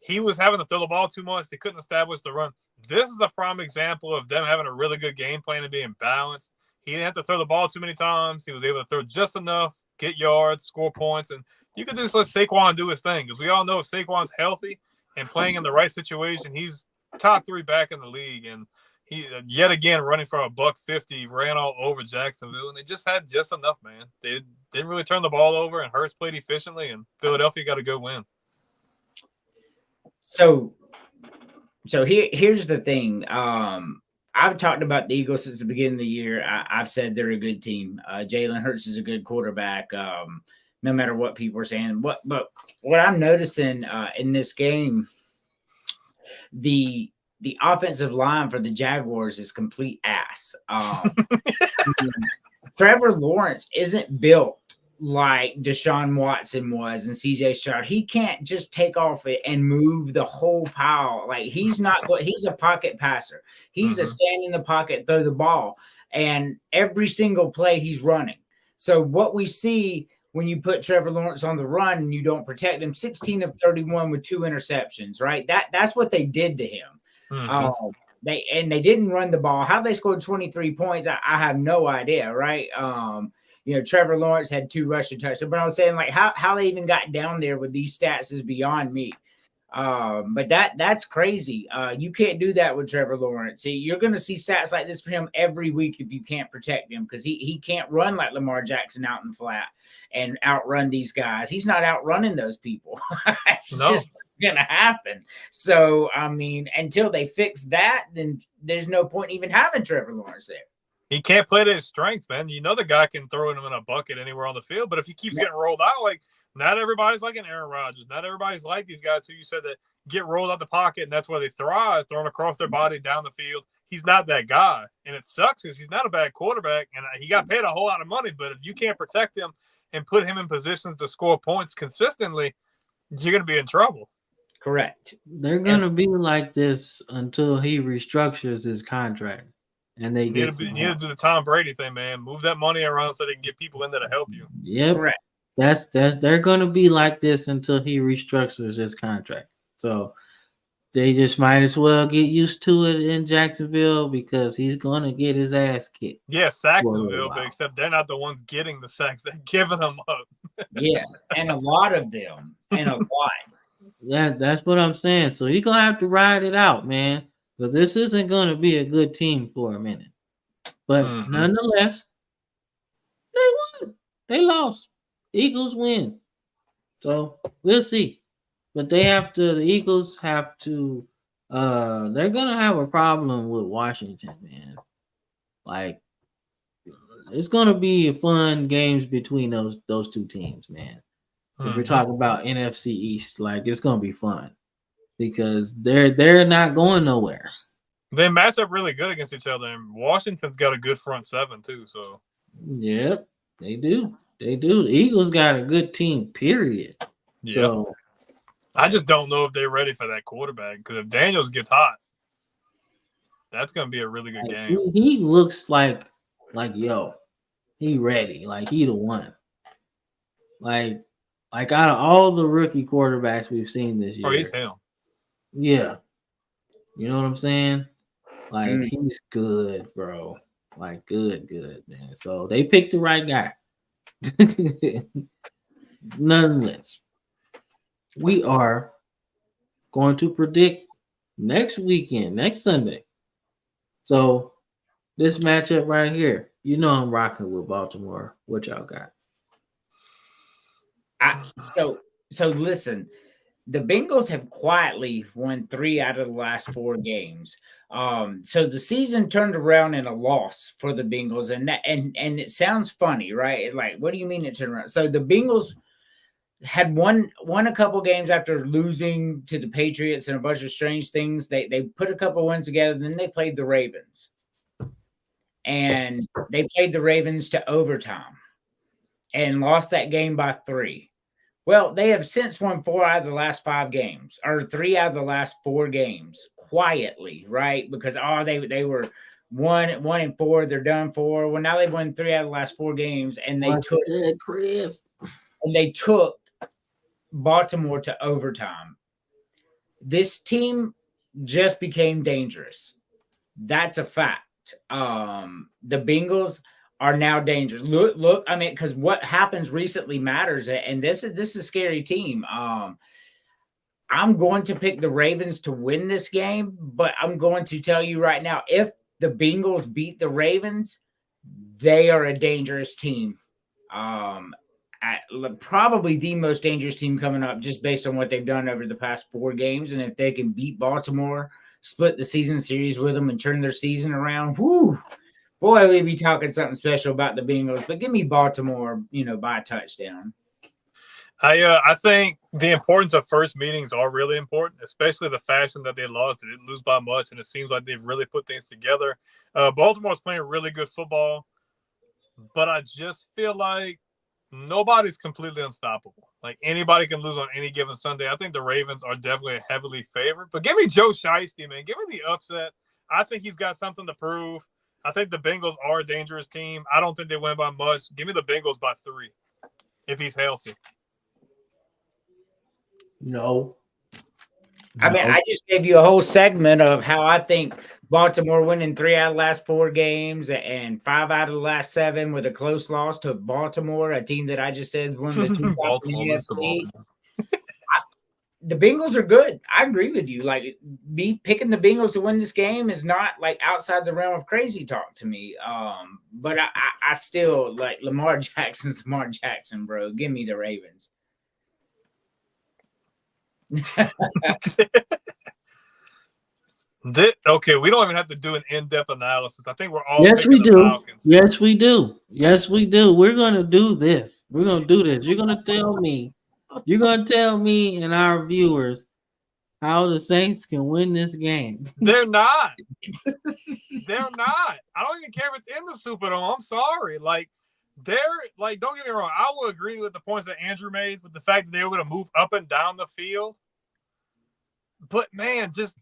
he was having to throw the ball too much. They couldn't establish the run. This is a prime example of them having a really good game plan and being balanced. He didn't have to throw the ball too many times. He was able to throw just enough, get yards, score points, and you could just let Saquon do his thing. Because we all know if Saquon's healthy and playing in the right situation, he's top 3 back in the league. And he yet again running for $150, ran all over Jacksonville, and they just had just enough, man. They didn't really turn the ball over, and Hurts played efficiently, and Philadelphia got a good win. So here's the thing. I've talked about the Eagles since the beginning of the year. I've said they're a good team. Jalen Hurts is a good quarterback, no matter what people are saying. But what I'm noticing in this game, the offensive line for the Jaguars is complete ass. Trevor Lawrence isn't built like Deshaun Watson was and CJ Stroud. He can't just take off it and move the whole pile. Like, he's not good. He's a pocket passer. He's a stand in the pocket, throw the ball. And every single play he's running. So what we see when you put Trevor Lawrence on the run and you don't protect him, 16 of 31 with 2 interceptions, right? That's what they did to him. They didn't run the ball. How they scored 23 points, I have no idea, right? Trevor Lawrence had 2 rushing touchdowns, but I was saying, like, how they even got down there with these stats is beyond me. But that's crazy. You can't do that with Trevor Lawrence. See, you're going to see stats like this for him every week if you can't protect him, because he can't run like Lamar Jackson out in the flat and outrun these guys. He's not outrunning those people. It's just going to happen. So, I mean, until they fix that, then there's no point even having Trevor Lawrence there. He can't play to his strengths, man. You know the guy can throw him in a bucket anywhere on the field, but if he keeps getting rolled out, like not everybody's like an Aaron Rodgers. Not everybody's like these guys who you said that get rolled out the pocket and that's where they thrive, thrown across their body down the field. He's not that guy, and it sucks because he's not a bad quarterback, and he got paid a whole lot of money. But if you can't protect him and put him in positions to score points consistently, you're going to be in trouble. Correct. They're gonna be like this until he restructures his contract, and they You get need to do the Tom Brady thing, man. Move that money around so they can get people in there to help you. Yep, Correct. that's they're gonna be like this until he restructures his contract. So they just might as well get used to it in Jacksonville because he's gonna get his ass kicked. Yeah, Saxonville, Wow. but except they're not the ones getting the sacks; they're giving them up. Yes, and a lot of them, and a lot. Yeah, that's what I'm saying. So you're gonna have to ride it out, man, because this isn't gonna be a good team for a minute. But Mhm. nonetheless, they won. They lost. Eagles win. So we'll see. But the Eagles have to they're gonna have a problem with Washington, man. Like it's gonna be fun games between those two teams, man. If we're Mhm. talking about NFC East, like it's gonna be fun because they're not going nowhere. They match up really good against each other, and Washington's got a good front seven too. So Yep, they do. They do. The Eagles got a good team, period. yeah, So I just don't know if they're ready for that quarterback because if Daniels gets hot, that's going to be a really good game. he looks like yo, he ready. Like he the one. Like out of all the rookie quarterbacks we've seen this year. Oh, he's him. Yeah. You know what I'm saying? Like Mm. he's good, bro. Like good, man. So they picked the right guy. Nonetheless, we are going to predict next weekend, next Sunday. So this matchup right here, you know I'm rocking with Baltimore. What y'all got? So listen, the Bengals have quietly won 3 out of the last 4 games. So the season turned around in a loss for the Bengals, and it sounds funny, right? Like, what do you mean it turned around? So the Bengals had won a couple games after losing to the Patriots and a bunch of strange things. They put a couple wins together, then they played the Ravens. And they played the Ravens to overtime and lost that game by 3. Well, they have since won 4 out of the last 5 games, or 3 out of the last 4 games, quietly, right? Because they were 1-4, they're done for. Well, now they've won 3 out of the last 4 games, and they took Baltimore to overtime. This team just became dangerous. That's a fact. The Bengals are now dangerous. Look, I mean, because what happens recently matters, and this is a scary team. I'm going to pick the Ravens to win this game, but I'm going to tell you right now, if the Bengals beat the Ravens, they are a dangerous team. Probably the most dangerous team coming up, just based on what they've done over the past 4 games, and if they can beat Baltimore, split the season series with them, and turn their season around, whoo. Boy, we'd be talking something special about the Bengals, but give me Baltimore, by a touchdown. I think the importance of first meetings are really important, especially the fashion that they lost. They didn't lose by much, and it seems like they've really put things together. Baltimore's playing really good football, but I just feel like nobody's completely unstoppable. Like anybody can lose on any given Sunday. I think the Ravens are definitely heavily favored, but give me Joe Shiesty, man. Give me the upset. I think he's got something to prove. I think the Bengals are a dangerous team. I don't think they win by much. Give me the Bengals by 3 if he's healthy. No. I mean, I just gave you a whole segment of how I think Baltimore winning 3 out of the last 4 games and 5 out of the last 7 with a close loss to Baltimore, a team that I just said is one of the 2 Baltimore. The Bengals are good. I agree with you. Like, me picking the Bengals to win this game is not like outside the realm of crazy talk to me. But I still like Lamar Jackson's Lamar Jackson, bro. Give me the Ravens. Okay, we don't even have to do an in-depth analysis. I think we're all Yes, we picking the do. Falcons. Yes, we do. Yes, we do. We're gonna do this. We're gonna do this. You're gonna tell me and our viewers how the Saints can win this game. They're not. They're not. I don't even care if it's in the Superdome. I'm sorry. Like, they're like, don't get me wrong. I will agree with the points that Andrew made with the fact that they were going to move up and down the field. But man, just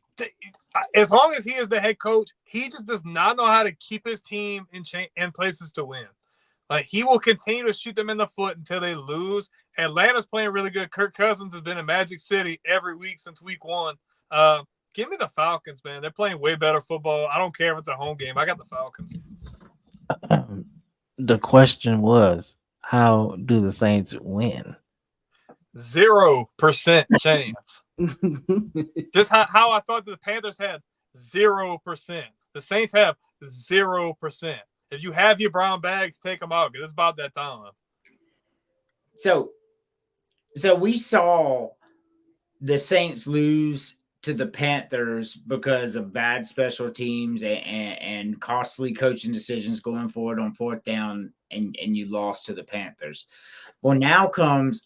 as long as he is the head coach, he just does not know how to keep his team in places to win. Like, he will continue to shoot them in the foot until they lose. Atlanta's playing really good. Kirk Cousins has been in Magic City every week since week 1. Give me the Falcons, man. They're playing way better football. I don't care if it's a home game. I got the Falcons. The question was, how do the Saints win? 0% chance. Just how I thought the Panthers had 0%. The Saints have 0%. If you have your brown bags, take them out because it's about that time. So we saw the Saints lose to the Panthers because of bad special teams and costly coaching decisions going forward on 4th down, and you lost to the Panthers. Well, now comes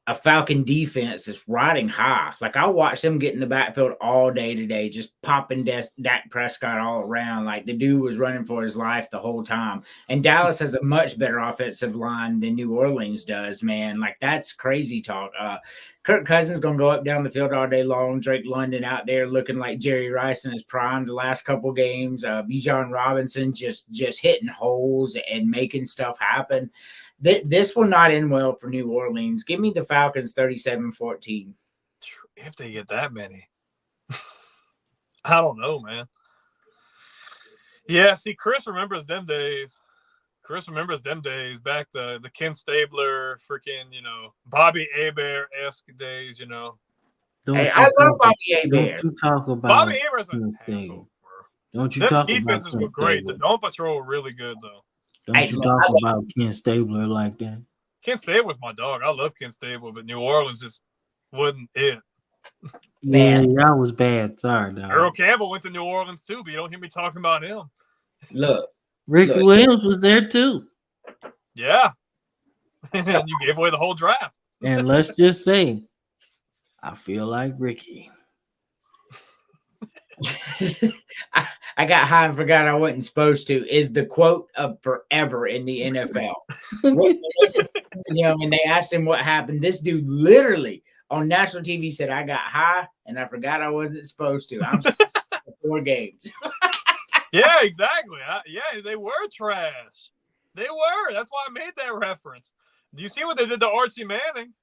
a Falcon defense that's riding high. Like, I watched them get in the backfield all day today, just popping Dak Prescott all around. Like, the dude was running for his life the whole time. And Dallas has a much better offensive line than New Orleans does, man. Like, that's crazy talk. Kirk Cousins going to go up down the field all day long. Drake London out there looking like Jerry Rice in his prime the last couple games. Bijan Robinson just hitting holes and making stuff happen. This will not end well for New Orleans. Give me the Falcons 37-14. If they get that many. I don't know, man. Yeah, see, Chris remembers them days. Back to the Ken Stabler, freaking, Bobby Hebert-esque days, Hey, I love Bobby Hebert. Don't you talk about Bobby Hebert's an Ken asshole, Stabler. bro. Don't you Them talk defenses about were great. Stabler. The Dome Patrol were really good, though. Don't you talk about Ken Stabler like that. Ken Stabler's my dog. I love Ken Stabler, but New Orleans just wasn't it. Yeah, that was bad. Sorry, dog. Earl Campbell went to New Orleans, too, but you don't hear me talking about him. Look. Ricky Williams was there, too. Yeah. And you gave away the whole draft. And let's just say, I feel like Ricky. I got high and forgot I wasn't supposed to is the quote of forever in the NFL. And they asked him what happened. This dude literally on national TV said, I got high and I forgot I wasn't supposed to. I'm just 4 games. Yeah, exactly. Yeah, they were trash. They were. That's why I made that reference. Do you see what they did to Archie Manning?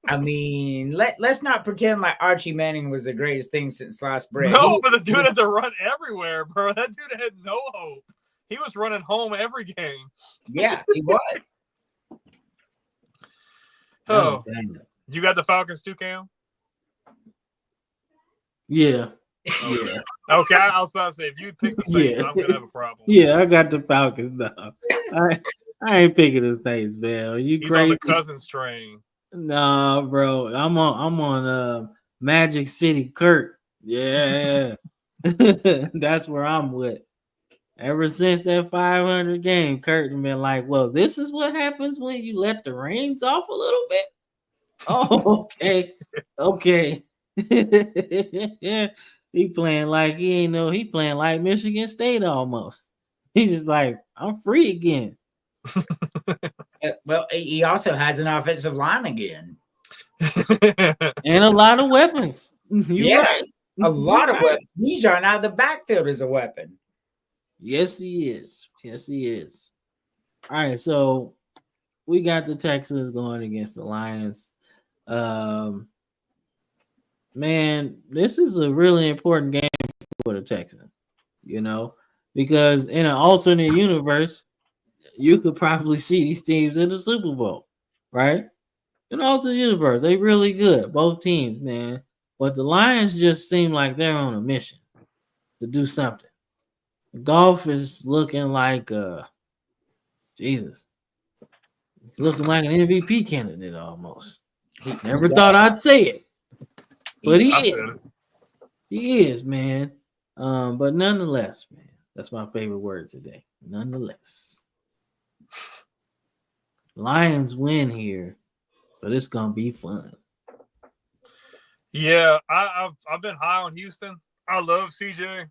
I mean, let's not pretend like Archie Manning was the greatest thing since sliced bread. No, but the dude had to run everywhere, bro. That dude had no hope. He was running home every game. Yeah, he was. Oh, you got the Falcons too, Cam? Yeah. Okay. Okay, I was about to say, if you pick the Saints, I'm going to have a problem. Yeah, I got the Falcons, though. I ain't picking the Saints, man. You He's crazy? on the Cousins train. Nah, bro. I'm on Magic City Kirk. Yeah. That's where I'm with. Ever since that 500 game, Kirk been like, well, this is what happens when you let the reins off a little bit. Oh, okay. Yeah. He playing like he playing like Michigan State almost. He's just like, I'm free again. Well, he also has an offensive line again. And a lot of weapons. Yes, right. A lot of weapons. Bijan out of the backfield is a weapon. Yes, he is. Yes, he is. All right, so we got the Texans going against the Lions. Man, this is a really important game for the Texans, because in an alternate universe, you could probably see these teams in the Super Bowl, right? In an alternate universe, they really good, both teams, man. But the Lions just seem like they're on a mission to do something. Golf is looking like Jesus. He's looking like an MVP candidate almost. Never thought I'd say it. But he is. He is, man. But nonetheless, man, that's my favorite word today. Nonetheless. Lions win here, but it's gonna be fun. Yeah, I've been high on Houston. I love CJ,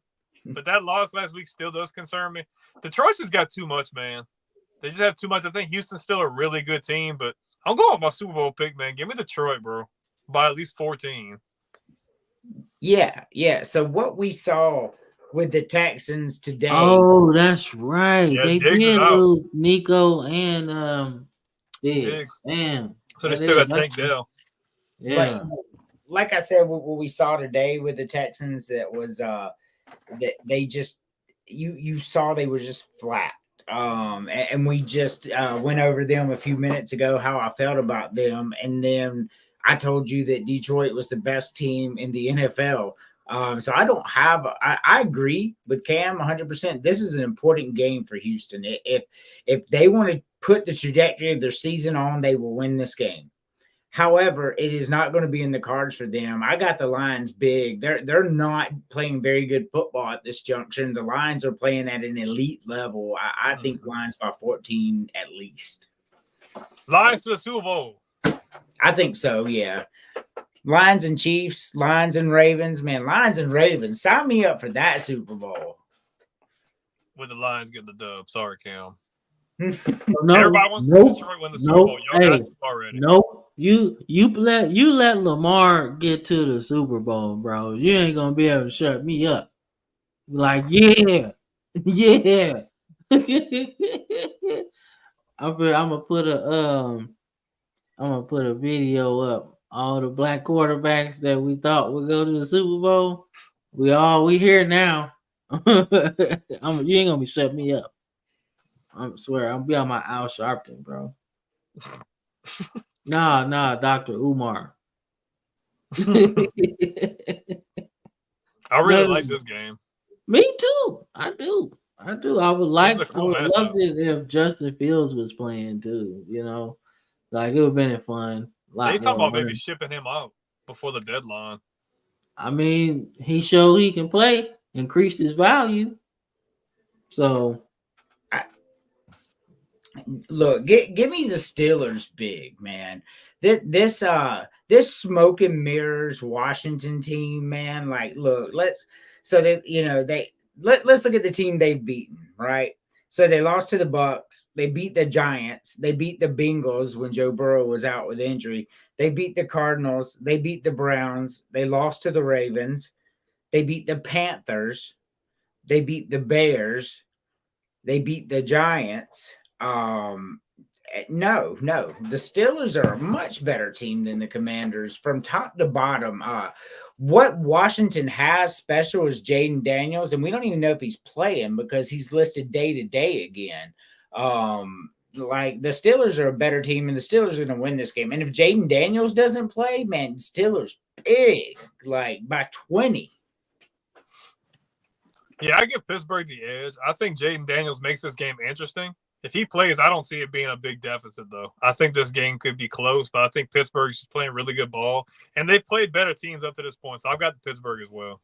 but that loss last week still does concern me. Detroit just got too much, man. They just have too much. I think Houston's still a really good team, but I'm going with my Super Bowl pick, man. Give me Detroit, bro, by at least 14. Yeah. So what we saw with the Texans today. Oh, that's right. Yeah, They Diggs is did out. lose Nico and Diggs. Damn. So they That still is- got Tank Dell. Yeah. But like I said, what we saw today with the Texans, that was that they just you saw they were just flat. And we just went over them a few minutes ago, how I felt about them, and then I told you that Detroit was the best team in the NFL. So I don't have. I agree with Cam 100%. This is an important game for Houston. If they want to put the trajectory of their season on, they will win this game. However, it is not going to be in the cards for them. I got the Lions big. They're not playing very good football at this junction. The Lions are playing at an elite level. I think Lions by 14 at least. Lions to the Super Bowl. I think so, yeah. Lions and Chiefs, Lions and Ravens. Man, Lions and Ravens. Sign me up for that Super Bowl. With the Lions getting the dub. Sorry, Cam. No, Everybody wants to see Detroit win the Super Bowl. Y'all got it already. Nope. You let Lamar get to the Super Bowl, bro. You ain't gonna be able to shut me up. Like, yeah. I'm gonna put a video up. All the black quarterbacks that we thought would go to the Super Bowl. We here now. You ain't gonna be shut me up. I swear, I'm be on my Al Sharpton, bro. Nah, Dr. Umar. I really like this game. Me too. I do. I would like. a cool I would matchup. love it if Justin Fields was playing too. You know, like it would have been fun. They talking about maybe shipping him out before the deadline. I mean, he showed he can play, increased his value. So, look, give me the Steelers big, man. This smoke and mirrors Washington team, man. Like, look, let's look at the team they've beaten, right? So they lost to the Bucks, they beat the Giants, they beat the Bengals when Joe Burrow was out with injury, they beat the Cardinals, they beat the Browns, they lost to the Ravens, they beat the Panthers, they beat the Bears, they beat the Giants. No, the Steelers are a much better team than the Commanders from top to bottom. What Washington has special is Jaden Daniels, and we don't even know if he's playing because he's listed day to day again. Like the Steelers are a better team, and the Steelers are going to win this game. And if Jaden Daniels doesn't play, man, Steelers big, like by 20. Yeah, I give Pittsburgh the edge. I think Jaden Daniels makes this game interesting. If he plays, I don't see it being a big deficit, though. I think this game could be close, but I think Pittsburgh's playing really good ball, and they've played better teams up to this point, so I've got Pittsburgh as well.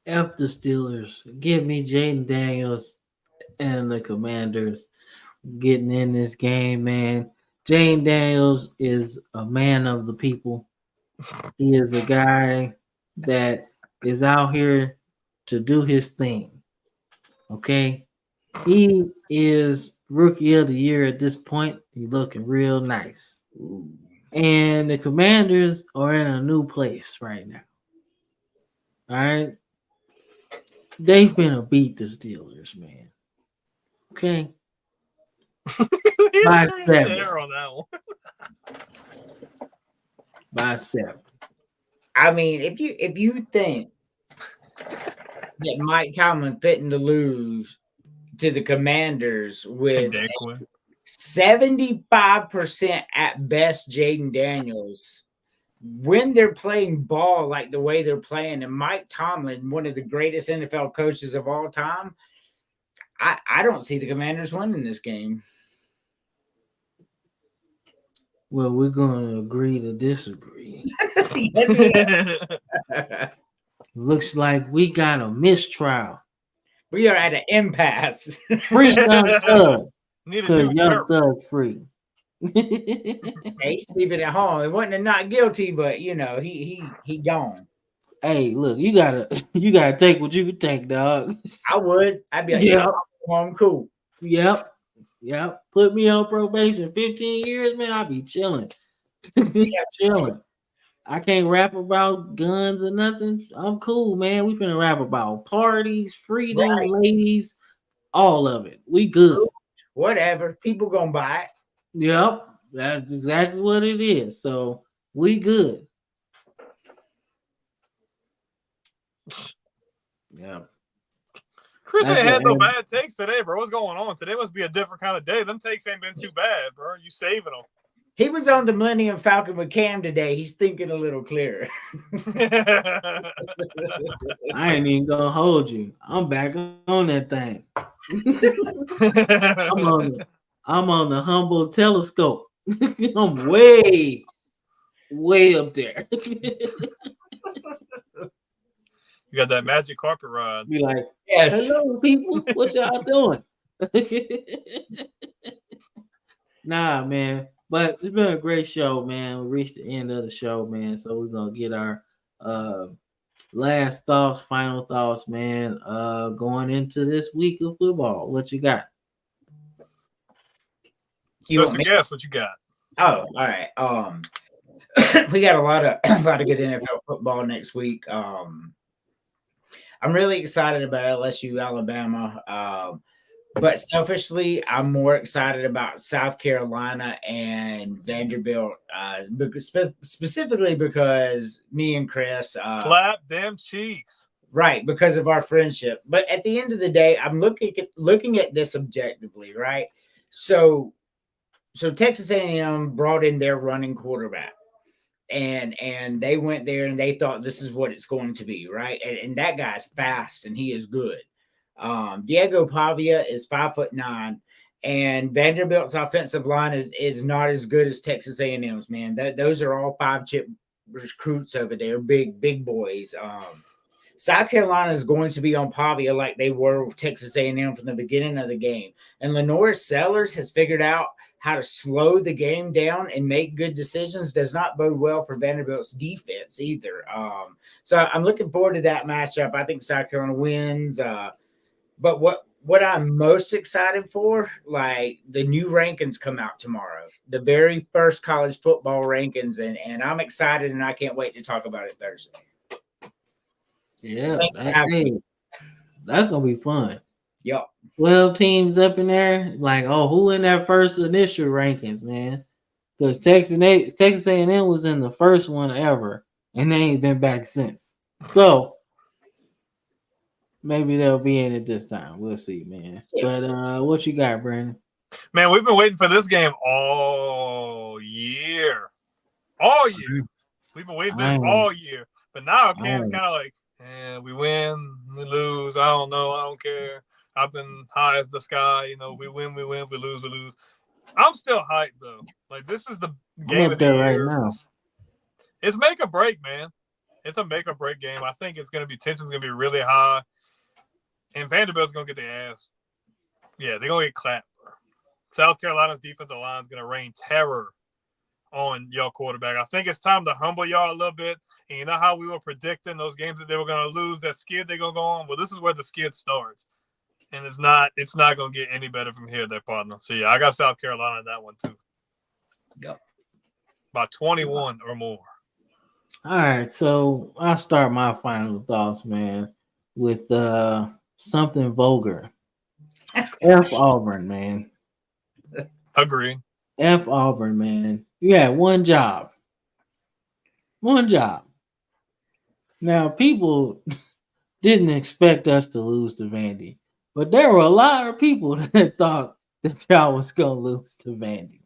F the Steelers. Give me Jaden Daniels and the Commanders getting in this game, man. Jaden Daniels is a man of the people. He is a guy that is out here to do his thing. Okay? He is rookie of the year at this point. He's looking real nice. And the Commanders are in a new place right now. All right? They finna beat the Steelers, man. Okay? By 7. On that one. By 7. I mean, if you think that Mike Tomlin fitting to lose to the Commanders with 75% at best Jaden Daniels, when they're playing ball like the way they're playing, and Mike Tomlin, one of the greatest NFL coaches of all time, I don't see the Commanders winning this game. Well, we're gonna agree to disagree. Yes, we have. Looks like we got a mistrial. We are at an impasse. Free Young Thug, Need a cause new Young chirp. Thug free. He's sleeping at home. It wasn't a not guilty, but you know, he gone. Hey, look, you gotta take what you can take, dog. I would. I'd be like, Yeah. yeah, I'm cool. Yep. Put me on probation 15 years, man. I'll be chilling. Chilling. I can't rap about guns or nothing. I'm cool, man. We finna rap about parties, freedom, Right. ladies, all of it. We good. Whatever. People gonna buy it. Yep. That's exactly what it is. So we good. Yeah. Chris ain't That's had no what- bad takes today, bro. What's going on? Today must be a different kind of day. Them takes ain't been too bad, bro. You saving He was on the Millennium Falcon with Cam today. He's thinking a little clearer. them. I ain't even gonna hold you. I'm back on that thing. I'm on the Humble telescope. I'm way up there. You got that magic carpet ride. Be like, Yes. hello, people. What y'all doing? Nah, man. But it's been a great show, man. We reached the end of the show, man. So we're gonna get our last thoughts, final thoughts, man. Going into this week of football. What you got? You want Special me? guest, what you got? Oh, all right. We got a lot of good NFL football next week. I'm really excited about LSU, Alabama. But selfishly, I'm more excited about South Carolina and Vanderbilt, specifically because me and Chris, Clap them cheeks. right, because of our friendship. But at the end of the day, I'm looking at this objectively, right? So Texas A&M brought in their running quarterback. And they went there and they thought this is what it's going to be, right? And that guy's fast and he is good. Diego Pavia is 5'9", and Vanderbilt's offensive line is not as good as Texas A&M's, man. Those are all 5-chip recruits over there, big boys. South Carolina is going to be on Pavia like they were with Texas A&M from the beginning of the game. And Lenore Sellers has figured out how to slow the game down and make good decisions. Does not bode well for Vanderbilt's defense either. So I'm looking forward to that matchup. I think South Carolina wins. But what I'm most excited for, like the new rankings come out tomorrow, the very first college football rankings, and I'm excited and I can't wait to talk about it Thursday. Yeah, Thanks for having me. that's gonna be fun. Yep. 12 teams up in there. Like, oh, who in that first initial rankings, man? Because Texas A&M was in the first one ever, and they ain't been back since. So maybe they'll be in it this time. We'll see, man. Yeah. But what you got, Brandon? Man, we've been waiting for this game all year. All year. We've been waiting for this all year. But now Cam's kind of like, we win, we lose. I don't know. I don't care. I've been high as the sky. You know, we win, we win. We lose. I'm still hyped, though. Like, this is the game of the year. Right now. It's make or break, man. It's a make or break game. I think it's going to be tension's going to be really high. And Vanderbilt's going to get their ass. Yeah, they're going to get clapped. South Carolina's defensive line is going to rain terror on y'all quarterback. I think it's time to humble y'all a little bit. And you know how we were predicting those games that they were going to lose, that skid they're going to go on? Well, this is where the skid starts. And it's not going to get any better from here, their partner. So, yeah, I got South Carolina in that one, too. Yep. By 21 or more. All right, so I'll start my final thoughts, man, with something vulgar. F Auburn, man. Agree. F Auburn, man. You had one job. One job. Now, people didn't expect us to lose to Vandy, but there were a lot of people that thought that y'all was going to lose to Vandy.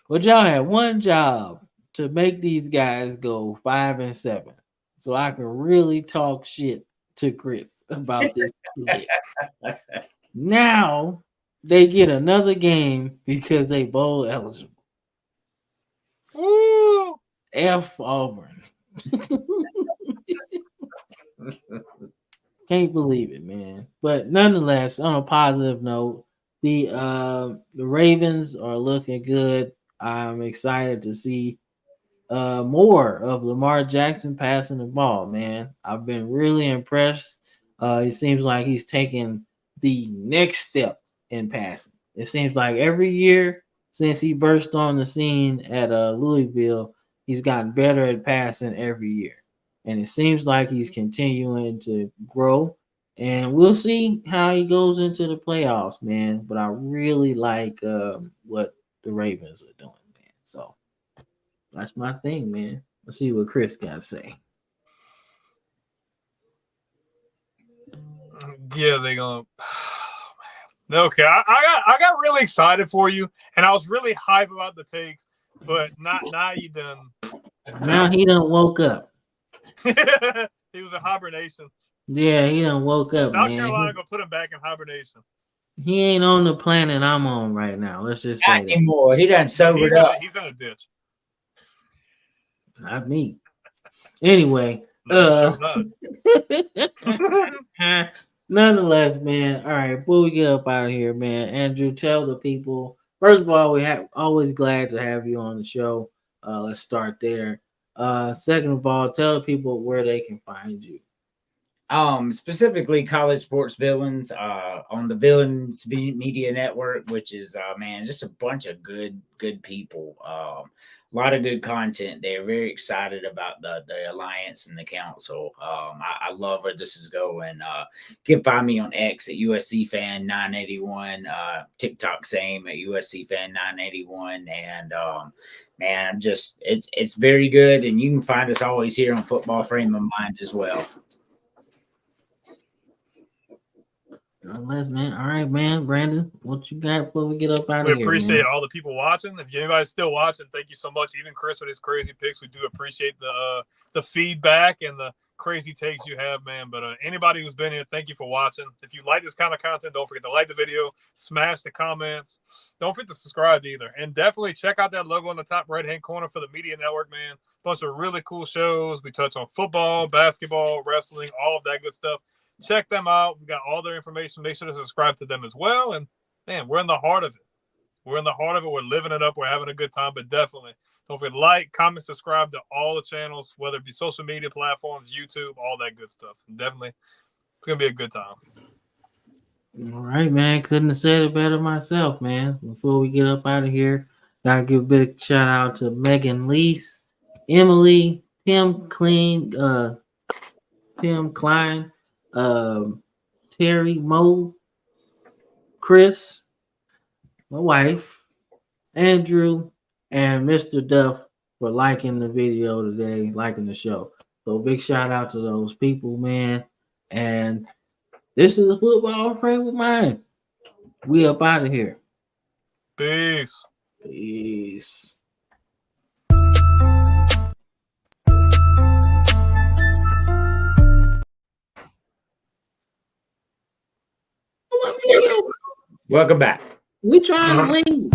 But y'all had one job to make these guys go 5-7, so I can really talk shit to Chris about this kid. Now they get another game because they bowl eligible. Woo! F Auburn. Can't believe it, man. But nonetheless, on a positive note, the Ravens are looking good. I'm excited to see more of Lamar Jackson passing the ball, man. I've been really impressed. It seems like he's taking the next step in passing. It seems like every year since he burst on the scene at Louisville, he's gotten better at passing every year. And it seems like he's continuing to grow. And we'll see how he goes into the playoffs, man. But I really like what the Ravens are doing, man. So that's my thing, man. Let's see what Chris got to say. Yeah, they gonna. Okay, I got really excited for you, and I was really hype about the takes, but now you done. Now he done woke up. He was in hibernation. Yeah, he done woke up, South man. Carolina gonna put him back in hibernation. He ain't on the planet I'm on right now. Let's just say Not that. anymore. He done sobered up. He's in a ditch. Not me. Anyway, No, sure not. nonetheless, man. All right, before we get up out of here, man, Andrew, tell the people. First of all, we have always glad to have you on the show. Let's start there. Second of all, tell the people where they can find you. Specifically College Sports Villains on the Villains Media Network, which is man, just a bunch of good people. A lot of good content. They're very excited about the alliance and the council. I love where this is going. You can find me on X at USC Fan 981, TikTok same at USC Fan 981, and man, I'm just it's very good. And you can find us always here on Football Frame of Mind as well. Unless, man. All right, man. Brandon, what you got before we get up out of here? We appreciate all the people watching. If anybody's still watching, thank you so much. Even Chris with his crazy picks, we do appreciate the feedback and the crazy takes you have, man. But anybody who's been here, thank you for watching. If you like this kind of content, don't forget to like the video, smash the comments. Don't forget to subscribe either. And definitely check out that logo in the top right-hand corner for the Media Network, man. Bunch of really cool shows. We touch on football, basketball, wrestling, all of that good stuff. Check them out. We got all their information. Make sure to subscribe to them as well. And man, we're in the heart of it. We're in the heart of it. We're living it up. We're having a good time. But definitely don't forget to like, comment, subscribe to all the channels, whether it be social media platforms, YouTube, all that good stuff. And definitely, it's gonna be a good time. All right, man. Couldn't have said it better myself, man. Before we get up out of here, gotta give a big shout out to Megan Lease, Emily, Tim Klein, Terry, Mo, Chris, my wife, Andrew, and Mr. Duff for liking the video today, liking the show. So big shout out to those people, man. And this is a Football Frame of Mind. We up out of here. Peace. Peace. Welcome back. We trying to leave.